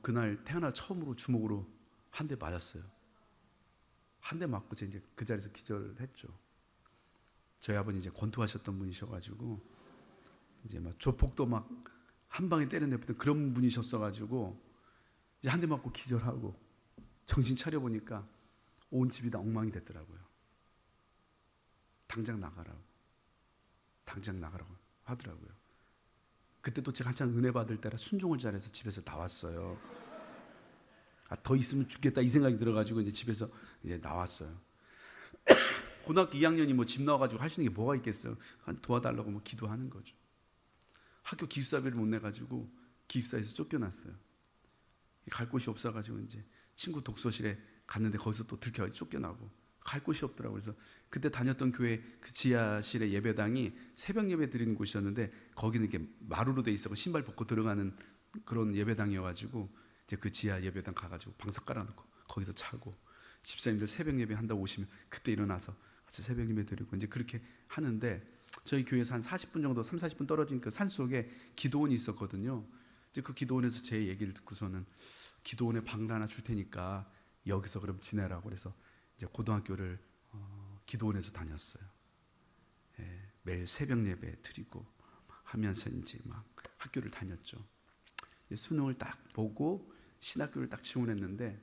그날 태어나 처음으로 주먹으로 한 대 맞았어요. 한 대 맞고 제가 이제 그 자리에서 기절했죠. 저희 아버님 이제 권투하셨던 분이셔가지고 이제 막 조폭도 막 한 방에 때려내던 그런 분이셨어가지고 이제 한 대 맞고 기절하고 정신 차려 보니까 온 집이 다 엉망이 됐더라고요. 당장 나가라고 하더라고요. 그때 또 제가 한참 은혜 받을 때라 순종을 잘해서 집에서 나왔어요. 더 있으면 죽겠다 이 생각이 들어가지고 이제 집에서 이제 나왔어요. 고등학교 2학년이 뭐 집 나와가지고 할 수 있는 게 뭐가 있겠어요? 도와달라고 뭐 기도하는 거죠. 학교 기숙사비를 못 내가지고 기숙사에서 쫓겨났어요. 갈 곳이 없어가지고 이제 친구 독서실에 갔는데 거기서 또 들켜가지고 쫓겨나고 갈 곳이 없더라고요. 그래서 그때 다녔던 교회 그 지하실의 예배당이 새벽 예배 드리는 곳이었는데 거기는 이렇게 마루로 돼 있어서 신발 벗고 들어가는 그런 예배당이어가지고 이제 그 지하 예배당 가가지고 방석 깔아놓고 거기서 자고 집사님들 새벽 예배 한다고 오시면 그때 일어나서 같이 새벽 예배 드리고 이제 그렇게 하는데 저희 교회에서 한 40분 정도 30-40분 떨어진 그 산속에 기도원이 있었거든요. 이제 그 기도원에서 제 얘기를 듣고서는 기도원에 방을 하나 줄 테니까 여기서 그럼 지내라고 그래서 이제 고등학교를 기도원에서 다녔어요. 예, 매일 새벽 예배 드리고 하면서 이제 막 학교를 다녔죠. 수능을 딱 보고 신학교를 딱 지원했는데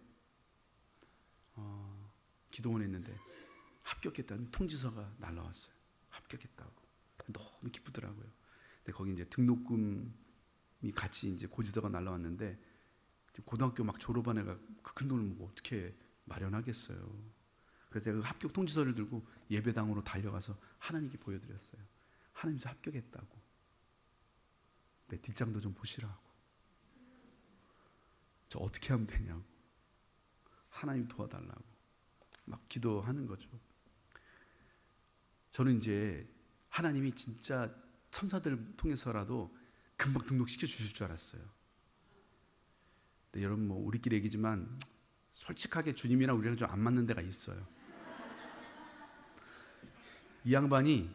기도원에 있는데 합격했다는 통지서가 날라왔어요. 합격했다고. 너무 기쁘더라고요. 근데 거기 이제 등록금이 같이 이제 고지서가 날라왔는데 고등학교 막 졸업한 애가 그 큰 돈을 뭐 어떻게 마련하겠어요. 그래서 제가 그 합격 통지서를 들고 예배당으로 달려가서 하나님께 보여드렸어요. 하나님께서 합격했다고. 내 뒷장도 좀 보시라고. 저 어떻게 하면 되냐고. 하나님 도와달라고 막 기도하는 거죠. 저는 이제 하나님이 진짜 천사들을 통해서라도 금방 등록시켜 주실 줄 알았어요. 근데 여러분 뭐 우리끼리 얘기지만 솔직하게 주님이랑 우리랑 좀 안 맞는 데가 있어요. 이 양반이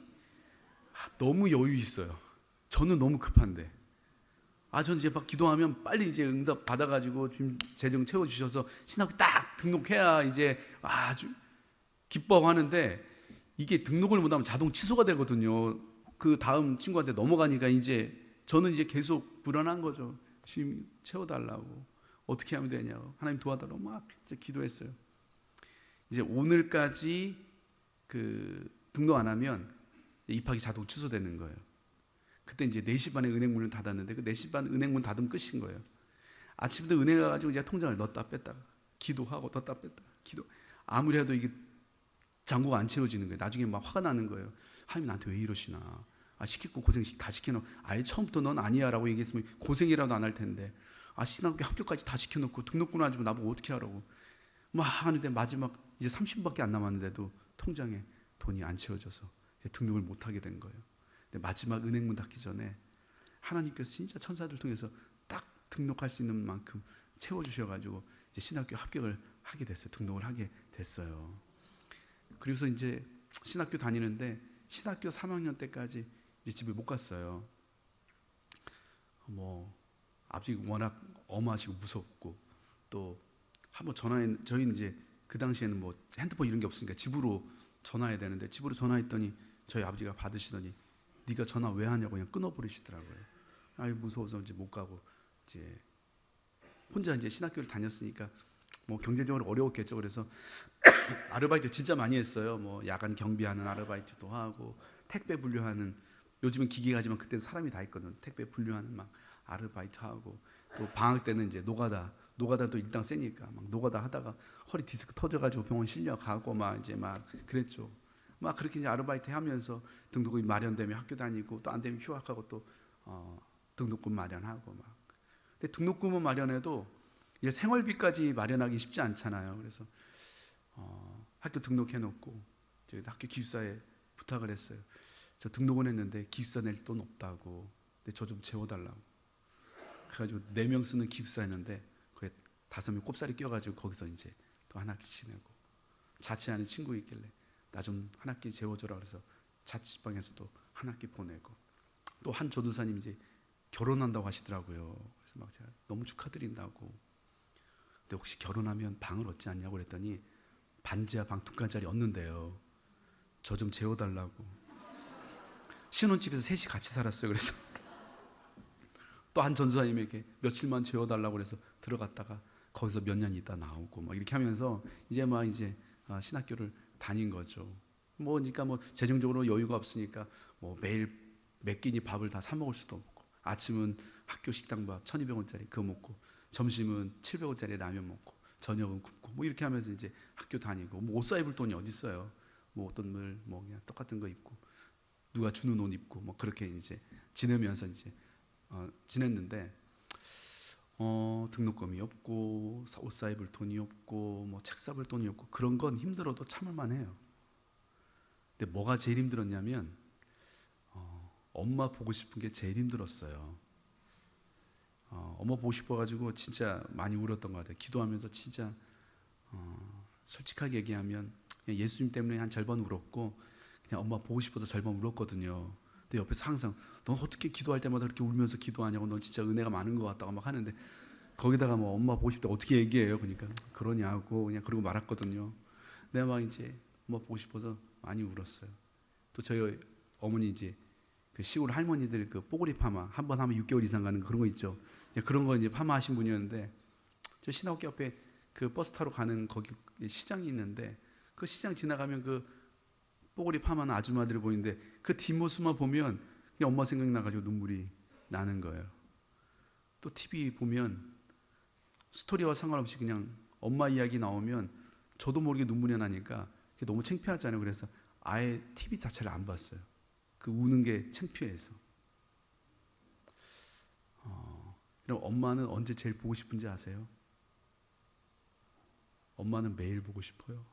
너무 여유 있어요. 저는 너무 급한데. 저는 이제 막 기도하면 빨리 이제 응답 받아가지고 주님 재정 채워주셔서 신학교 딱 등록해야 이제 아주 기뻐하는데 이게 등록을 못하면 자동 취소가 되거든요. 그 다음 친구한테 넘어가니까 이제 저는 이제 계속 불안한 거죠. 주님 채워달라고. 어떻게 하면 되냐고. 하나님 도와달라고 막 진짜 기도했어요. 이제 오늘까지 그 등록 안 하면 입학이 자동 취소되는 거예요. 그때 이제 4시 반에 은행문을 닫았는데 그 4시 반 은행문 닫으면 끝인 거예요. 아침부터 은행 가가지고 이제 통장을 넣었다 뺐다가 기도하고 넣었다 뺐다가 기도. 아무리 해도 이게 잔고가 안 채워지는 거예요. 나중에 막 화가 나는 거예요. 하나님 나한테 왜 이러시나. 시킬 거 고생 다 시켜놓고 아예 처음부터 넌 아니야 라고 얘기했으면 고생이라도 안 할 텐데 신학교 합격까지 다 시켜놓고 등록금 가지고 나보고 어떻게 하라고 막 하는데 마지막 이제 30분밖에 안 남았는데도 통장에 돈이 안 채워져서 이제 등록을 못 하게 된 거예요. 근데 마지막 은행문 닫기 전에 하나님께서 진짜 천사들 통해서 딱 등록할 수 있는 만큼 채워주셔가지고 이제 신학교 합격을 하게 됐어요. 등록을 하게 됐어요. 그래서 이제 신학교 다니는데 신학교 3학년 때까지 이제 집에 못 갔어요. 뭐 아버지 워낙 엄하시고 무섭고 또 한번 전화해 저희는 이제 그 당시에는 뭐 핸드폰 이런 게 없으니까 집으로 전화해야 되는데 집으로 전화했더니 저희 아버지가 받으시더니 네가 전화 왜 하냐고 그냥 끊어버리시더라고요. 무서워서 이제 못 가고 이제 혼자 이제 신학교를 다녔으니까 뭐 경제적으로 어려웠겠죠. 그래서 아르바이트 진짜 많이 했어요. 뭐 야간 경비하는 아르바이트도 하고 택배 분류하는 요즘은 기계가지만 그때는 사람이 다 있거든. 택배 분류하는 막 아르바이트 하고 또 방학 때는 이제 노가다도 일당 세니까 막 노가다 하다가 허리 디스크 터져가지고 병원 실려가고 막 이제 막 그랬죠. 막 그렇게 이제 아르바이트 하면서 등록금이 마련되면 학교 다니고 또 안 되면 휴학하고 또 등록금 마련하고 막. 근데 등록금은 마련해도 이제 생활비까지 마련하기 쉽지 않잖아요. 그래서 학교 등록해놓고 저희 학교 기숙사에 부탁을 했어요. 저 등록은 했는데 기숙사 낼 돈 없다고. 근데 저 좀 재워달라고. 그래가지고 4명 쓰는 기숙사였는데 거기에 5명 꼽사리 껴가지고 거기서 이제 또 한 학기 지내고 자취하는 친구 있길래 나 좀 한 학기 재워줘라 그래서 자취방에서 또 한 학기 보내고 또 한 전도사님 이제 결혼한다고 하시더라고요. 그래서 막 제가 너무 축하드린다고. 근데 혹시 결혼하면 방을 얻지 않냐고 그랬더니 반지하 방 2칸짜리 얻는데요. 저 좀 재워달라고. 신혼집에서 셋이 같이 살았어요. 그래서 또 한 전도사님에게 며칠만 재워달라고 그래서 들어갔다가 거기서 몇 년 있다 나오고 막 이렇게 하면서 이제 신학교를 다닌 거죠. 그러니까 재정적으로 여유가 없으니까 매일 몇 끼니 밥을 다 사 먹을 수도 없고 아침은 학교 식당밥 1,200원짜리 그거 먹고 점심은 700원짜리 라면 먹고 저녁은 굶고 뭐 이렇게 하면서 이제 학교 다니고 뭐 옷 사입을 돈이 어디 있어요. 뭐 어떤 뭐 그냥 똑같은 거 입고 누가 주는 옷 입고 뭐 그렇게 이제 지내면서 이제 지냈는데 등록금이 없고 옷 사입을 돈이 없고 뭐 책 사볼 돈이 없고 그런 건 힘들어도 참을만 해요. 근데 뭐가 제일 힘들었냐면 엄마 보고 싶은 게 제일 힘들었어요. 엄마 보고 싶어가지고 진짜 많이 울었던 것 같아요. 기도하면서 진짜 솔직하게 얘기하면 그냥 예수님 때문에 한 절반 울었고 그냥 엄마 보고 싶어서 절반 울었거든요. 근데 옆에서 항상 넌 어떻게 기도할 때마다 그렇게 울면서 기도하냐고, 넌 진짜 은혜가 많은 것 같다고 막 하는데 거기다가 뭐 엄마 보고 싶다 어떻게 얘기해요? 그러니까 그러냐고 그냥 그러고 말았거든요. 내가 막 이제 엄마 보고 싶어서 많이 울었어요. 또 저희 어머니 이제 그 시골 할머니들 그 뽀글이 파마 한 번 하면 6개월 이상 가는 그런 거 있죠. 그런 거 이제 파마하신 분이었는데 저 신학교 옆에 그 버스 타러 가는 거기 시장이 있는데 그 시장 지나가면 그 뽀글이 파마는 아줌마들이 보이는데 그 뒷모습만 보면 그냥 엄마 생각나가지고 눈물이 나는 거예요. 또 TV 보면 스토리와 상관없이 그냥 엄마 이야기 나오면 저도 모르게 눈물이 나니까 너무 창피하잖아요. 그래서 아예 TV 자체를 안 봤어요. 그 우는 게 창피해서. 그럼 엄마는 언제 제일 보고 싶은지 아세요? 엄마는 매일 보고 싶어요.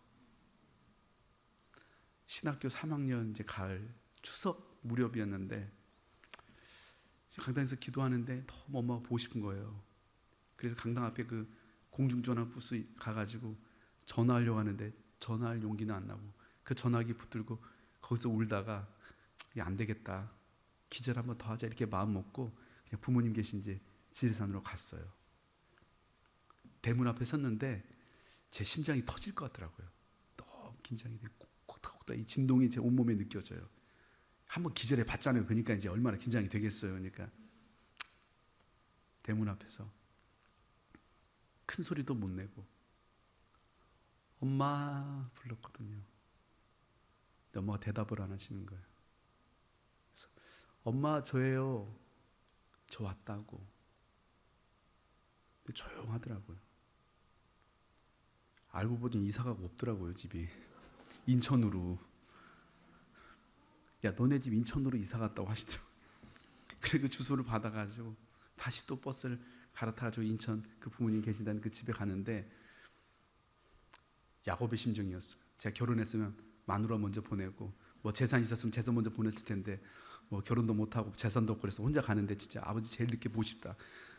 신학교 3학년 이제 가을 추석 무렵이었는데 강당에서 기도하는데 너무 엄마가 보고 싶은 거예요. 그래서 강당 앞에 그 공중전화 부스 가가지고 전화하려고 하는데 전화할 용기는 안 나고 그 전화기 붙들고 거기서 울다가 안 되겠다, 기절 한번 더 하자 이렇게 마음 먹고 그냥 부모님 계신 이제 지리산으로 갔어요. 대문 앞에 섰는데 제 심장이 터질 것 같더라고요. 너무 긴장이 되고 콕콕콕 이 진동이 제 온몸에 느껴져요. 한번 기절해 봤잖아요. 그러니까 이제 얼마나 긴장이 되겠어요. 그러니까 대문 앞에서 큰 소리도 못 내고 엄마 불렀거든요. 근데 엄마가 대답을 안 하시는 거예요. 그래서 엄마 저예요. 저 왔다고. 근데 조용하더라고요. 알고 보니 이사가 없더라고요. 집이 인천으로. 야 너네 집 인천으로 이사 갔다고 하시더라고요. 그래 그 주소를 받아가지고 다시 또 버스를 갈아타가지고 인천 그 부모님 계시다는 그 집에 가는데 야곱의 심정이었어요. 제가 결혼했으면 마누라 먼저 보내고 뭐 재산 있었으면 재산 먼저 보냈을 텐데 뭐 결혼도 못하고 재산도 없고 그래서 혼자 가는데 진짜 아버지 제일 늦게 보고 싶다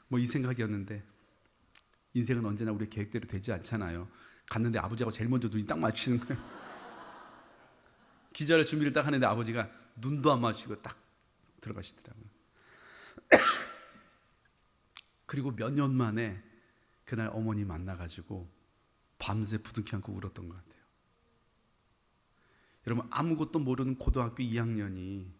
뭐 이 생각이었는데 인생은 언제나 우리 계획대로 되지 않잖아요. 갔는데 아버지하고 제일 먼저 눈이 딱 마주치는 거예요. 기절할 준비를 딱 하는데 아버지가 눈도 안 마주치고 딱 들어가시더라고요. 그리고 몇 년 만에 그날 어머니 만나가지고 밤새 부둥켜 안고 울었던 것 같아요. 여러분 아무것도 모르는 고등학교 2학년이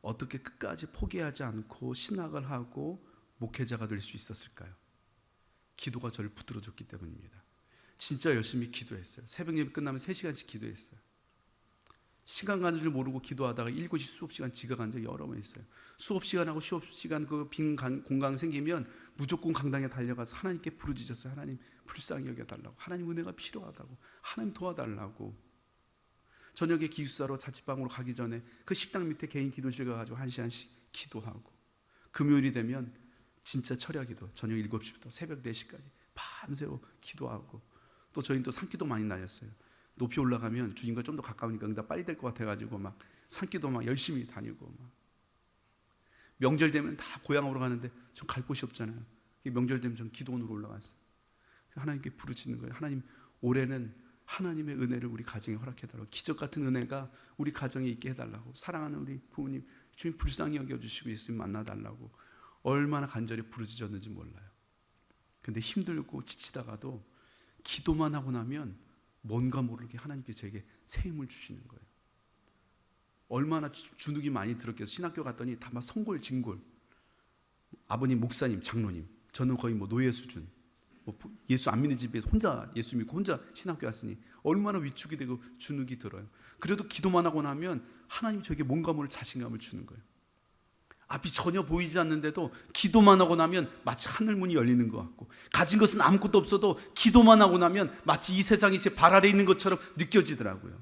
어떻게 끝까지 포기하지 않고 신학을 하고 목회자가 될 수 있었을까요? 기도가 저를 붙들어줬기 때문입니다. 진짜 열심히 기도했어요. 새벽 예배 끝나면 3시간씩 기도했어요. 시간 가는 줄 모르고 기도하다가 7시 수업 시간 지각한 적 여러 번 있어요. 수업 시간하고 수업 시간 그 빈 공강 생기면 무조건 강당에 달려가서 하나님께 부르짖었어요. 하나님 불쌍히 여겨달라고, 하나님 은혜가 필요하다고, 하나님 도와달라고. 저녁에 기숙사로 자취방으로 가기 전에 그 식당 밑에 개인 기도실 가가지고 1시간씩 기도하고, 금요일이 되면 진짜 철야기도 저녁 7시부터 새벽 4시까지 밤새워 기도하고, 또 저희는 또 산기도 많이 다녔어요. 높이 올라가면 주님과 좀 더 가까우니까 응답 빨리 될 것 같아가지고 막 산기도 막 열심히 다니고, 막 명절 되면 다 고향으로 가는데 전 갈 곳이 없잖아요. 명절 되면 전 기도원으로 올라갔어요. 하나님께 부르짖는 거예요. 하나님 올해는 하나님의 은혜를 우리 가정에 허락해달라고, 기적 같은 은혜가 우리 가정에 있게 해달라고, 사랑하는 우리 부모님 주님 불쌍히 여겨주시고 예수님 만나달라고 얼마나 간절히 부르짖었는지 몰라요. 근데 힘들고 지치다가도 기도만 하고 나면 뭔가 모르게 하나님께 저에게 새 힘을 주시는 거예요. 얼마나 주눅이 많이 들었겠어요. 신학교 갔더니 다 막 성골 진골, 아버님 목사님 장로님, 저는 거의 뭐 노예 수준, 뭐 예수 안 믿는 집에 혼자 예수 믿고 혼자 신학교 갔으니 얼마나 위축이 되고 주눅이 들어요. 그래도 기도만 하고 나면 하나님 저에게 뭔가 모를 자신감을 주는 거예요. 앞이 전혀 보이지 않는데도 기도만 하고 나면 마치 하늘문이 열리는 것 같고, 가진 것은 아무것도 없어도 기도만 하고 나면 마치 이 세상이 제 발 아래에 있는 것처럼 느껴지더라고요.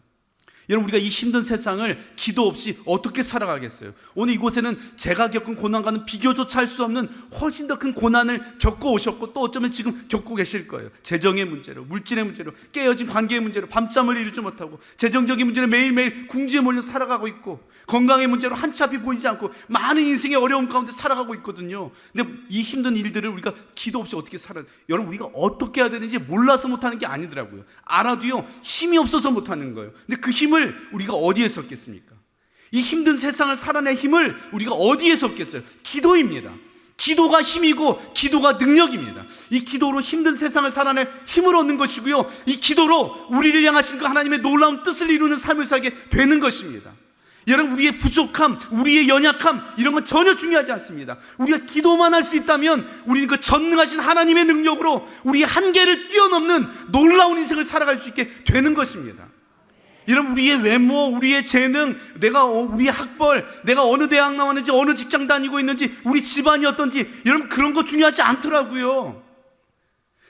여러분, 우리가 이 힘든 세상을 기도 없이 어떻게 살아가겠어요? 오늘 이곳에는 제가 겪은 고난과는 비교조차 할 수 없는 훨씬 더 큰 고난을 겪고 오셨고, 또 어쩌면 지금 겪고 계실 거예요. 재정의 문제로, 물질의 문제로, 깨어진 관계의 문제로 밤잠을 이루지 못하고, 재정적인 문제로 매일매일 궁지에 몰려 살아가고 있고, 건강의 문제로 한치 앞이 보이지 않고 많은 인생의 어려움 가운데 살아가고 있거든요. 근데 이 힘든 일들을 우리가 기도 없이 어떻게 살아요? 여러분, 우리가 어떻게 해야 되는지 몰라서 못하는 게 아니더라고요. 알아도요, 힘이 없어서 못하는 거예요. 근데 그 힘을 우리가 어디에 썼겠습니까? 이 힘든 세상을 살아낼 힘을 우리가 어디에 썼겠어요? 기도입니다. 기도가 힘이고 기도가 능력입니다. 이 기도로 힘든 세상을 살아낼 힘을 얻는 것이고요, 이 기도로 우리를 향하신 그 하나님의 놀라운 뜻을 이루는 삶을 살게 되는 것입니다. 여러분, 우리의 부족함, 우리의 연약함, 이런 건 전혀 중요하지 않습니다. 우리가 기도만 할 수 있다면 우리는 그 전능하신 하나님의 능력으로 우리의 한계를 뛰어넘는 놀라운 인생을 살아갈 수 있게 되는 것입니다. 여러분, 우리의 외모, 우리의 재능, 우리의 학벌, 내가 어느 대학 나왔는지, 어느 직장 다니고 있는지, 우리 집안이 어떤지, 여러분, 그런 거 중요하지 않더라고요.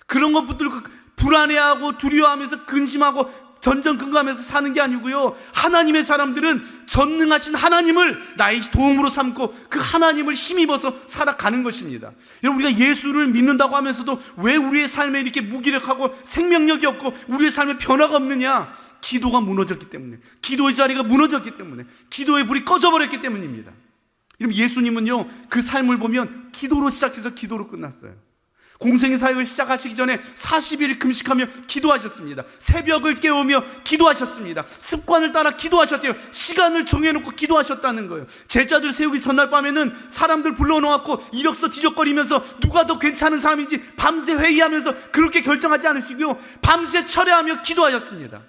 그런 것 붙들고 불안해하고 두려워하면서 근심하고 전전긍긍하면서 사는 게 아니고요, 하나님의 사람들은 전능하신 하나님을 나의 도움으로 삼고 그 하나님을 힘입어서 살아가는 것입니다. 여러분, 우리가 예수를 믿는다고 하면서도 왜 우리의 삶에 이렇게 무기력하고 생명력이 없고 우리의 삶에 변화가 없느냐? 기도가 무너졌기 때문에, 기도의 자리가 무너졌기 때문에, 기도의 불이 꺼져버렸기 때문입니다. 여러분, 예수님은요, 그 삶을 보면 기도로 시작해서 기도로 끝났어요. 공생의 사역을 시작하시기 전에 40일 금식하며 기도하셨습니다. 새벽을 깨우며 기도하셨습니다. 습관을 따라 기도하셨대요. 시간을 정해놓고 기도하셨다는 거예요. 제자들 세우기 전날 밤에는 사람들 불러놓고 이력서 지적거리면서 누가 더 괜찮은 사람인지 밤새 회의하면서 그렇게 결정하지 않으시고요, 밤새 철회하며 기도하셨습니다.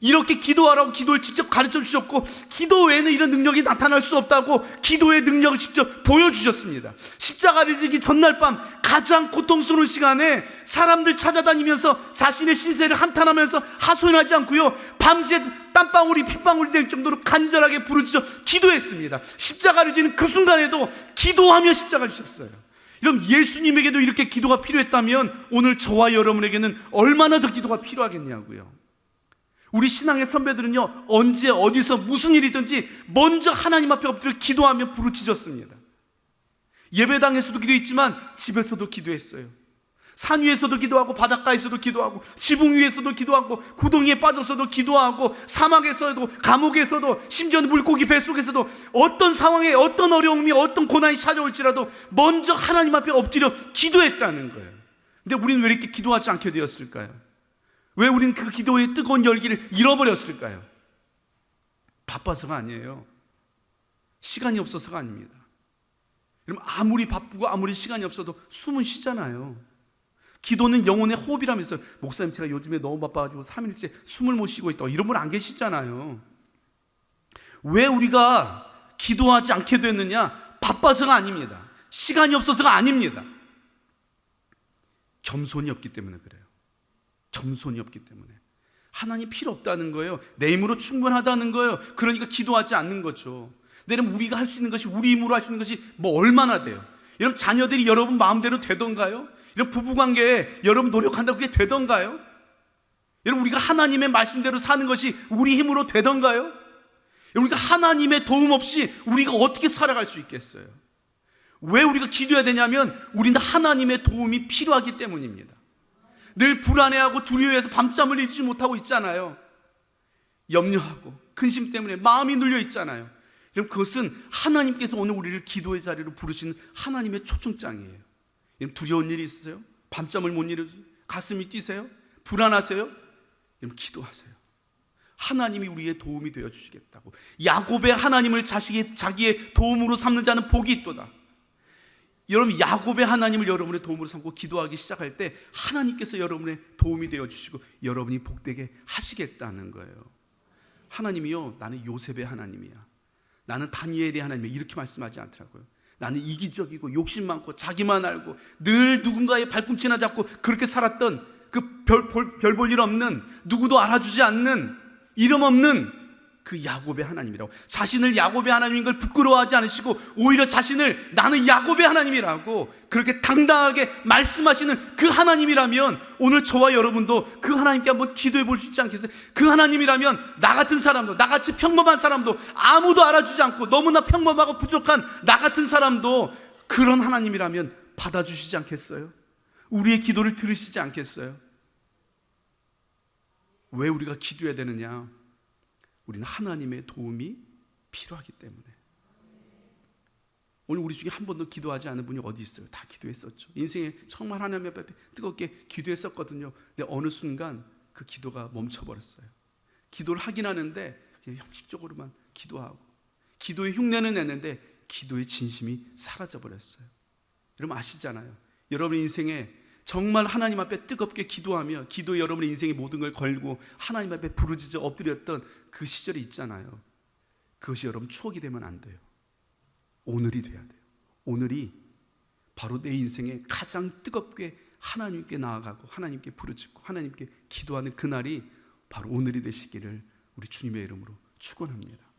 이렇게 기도하라고 기도를 직접 가르쳐 주셨고, 기도 외에는 이런 능력이 나타날 수 없다고 기도의 능력을 직접 보여주셨습니다. 십자가를 지기 전날 밤 가장 고통스러운 시간에 사람들 찾아다니면서 자신의 신세를 한탄하면서 하소연하지 않고요, 밤새 땀방울이 핏방울이 될 정도로 간절하게 부르짖어 기도했습니다. 십자가를 지는 그 순간에도 기도하며 십자가를 지셨어요. 여러분, 예수님에게도 이렇게 기도가 필요했다면 오늘 저와 여러분에게는 얼마나 더 기도가 필요하겠냐고요. 우리 신앙의 선배들은요, 언제 어디서 무슨 일이든지 먼저 하나님 앞에 엎드려 기도하며 부르짖었습니다. 예배당에서도 기도했지만 집에서도 기도했어요. 산 위에서도 기도하고, 바닷가에서도 기도하고, 지붕 위에서도 기도하고, 구덩이에 빠져서도 기도하고, 사막에서도, 감옥에서도, 심지어 물고기 뱃속에서도 어떤 상황에 어떤 어려움이, 어떤 고난이 찾아올지라도 먼저 하나님 앞에 엎드려 기도했다는 거예요. 근데 우리는 왜 이렇게 기도하지 않게 되었을까요? 왜 우리는 그 기도의 뜨거운 열기를 잃어버렸을까요? 바빠서가 아니에요. 시간이 없어서가 아닙니다. 여러분, 아무리 바쁘고 아무리 시간이 없어도 숨은 쉬잖아요. 기도는 영혼의 호흡이라면서요. 목사님, 제가 요즘에 너무 바빠가지고 3일째 숨을 못 쉬고 있다, 이런 분 안 계시잖아요. 왜 우리가 기도하지 않게 됐느냐? 바빠서가 아닙니다. 시간이 없어서가 아닙니다. 겸손이 없기 때문에 그래요. 겸손이 없기 때문에. 하나님 필요 없다는 거예요. 내 힘으로 충분하다는 거예요. 그러니까 기도하지 않는 거죠. 내가 우리가 할 수 있는 것이, 우리 힘으로 할 수 있는 것이 뭐 얼마나 돼요? 여러분, 자녀들이 여러분 마음대로 되던가요? 이런 부부관계에 여러분 노력한다고 그게 되던가요? 여러분, 우리가 하나님의 말씀대로 사는 것이 우리 힘으로 되던가요? 우리가 하나님의 도움 없이 우리가 어떻게 살아갈 수 있겠어요? 왜 우리가 기도해야 되냐면 우리는 하나님의 도움이 필요하기 때문입니다. 늘 불안해하고 두려워해서 밤잠을 이루지 못하고 있잖아요. 염려하고 근심 때문에 마음이 눌려 있잖아요. 여러분, 그것은 하나님께서 오늘 우리를 기도의 자리로 부르시는 하나님의 초청장이에요. 두려운 일이 있으세요? 밤잠을 못 이루지? 가슴이 뛰세요? 불안하세요? 여러분, 기도하세요. 하나님이 우리의 도움이 되어 주시겠다고. 야곱의 하나님을 자기의 도움으로 삼는 자는 복이 있도다. 여러분, 야곱의 하나님을 여러분의 도움으로 삼고 기도하기 시작할 때 하나님께서 여러분의 도움이 되어 주시고 여러분이 복되게 하시겠다는 거예요. 하나님이요, 나는 요셉의 하나님이야, 나는 다니엘의 하나님이야, 이렇게 말씀하지 않더라고요. 나는 이기적이고 욕심 많고 자기만 알고 늘 누군가의 발꿈치나 잡고 그렇게 살았던 그 별 볼 일 없는, 누구도 알아주지 않는, 이름 없는 그 야곱의 하나님이라고. 자신을 야곱의 하나님인 걸 부끄러워하지 않으시고 오히려 자신을 나는 야곱의 하나님이라고 그렇게 당당하게 말씀하시는 그 하나님이라면 오늘 저와 여러분도 그 하나님께 한번 기도해 볼 수 있지 않겠어요? 그 하나님이라면 나 같은 사람도, 나같이 평범한 사람도, 아무도 알아주지 않고 너무나 평범하고 부족한 나 같은 사람도 그런 하나님이라면 받아주시지 않겠어요? 우리의 기도를 들으시지 않겠어요? 왜 우리가 기도해야 되느냐? 우리는 하나님의 도움이 필요하기 때문에. 오늘 우리 중에 한 번도 기도하지 않은 분이 어디 있어요? 다 기도했었죠. 인생에 정말 하나님 앞에 뜨겁게 기도했었거든요. 근데 어느 순간 그 기도가 멈춰버렸어요. 기도를 하긴 하는데 그냥 형식적으로만 기도하고 기도의 흉내는 냈는데 기도의 진심이 사라져버렸어요. 여러분 아시잖아요. 여러분 인생에 정말 하나님 앞에 뜨겁게 기도하며 기도에 여러분의 인생의 모든 걸 걸고 하나님 앞에 부르짖어 엎드렸던 그 시절이 있잖아요. 그것이 여러분 추억이 되면 안 돼요. 오늘이 돼야 돼요. 오늘이 바로 내 인생에 가장 뜨겁게 하나님께 나아가고 하나님께 부르짖고 하나님께 기도하는 그날이 바로 오늘이 되시기를 우리 주님의 이름으로 축원합니다.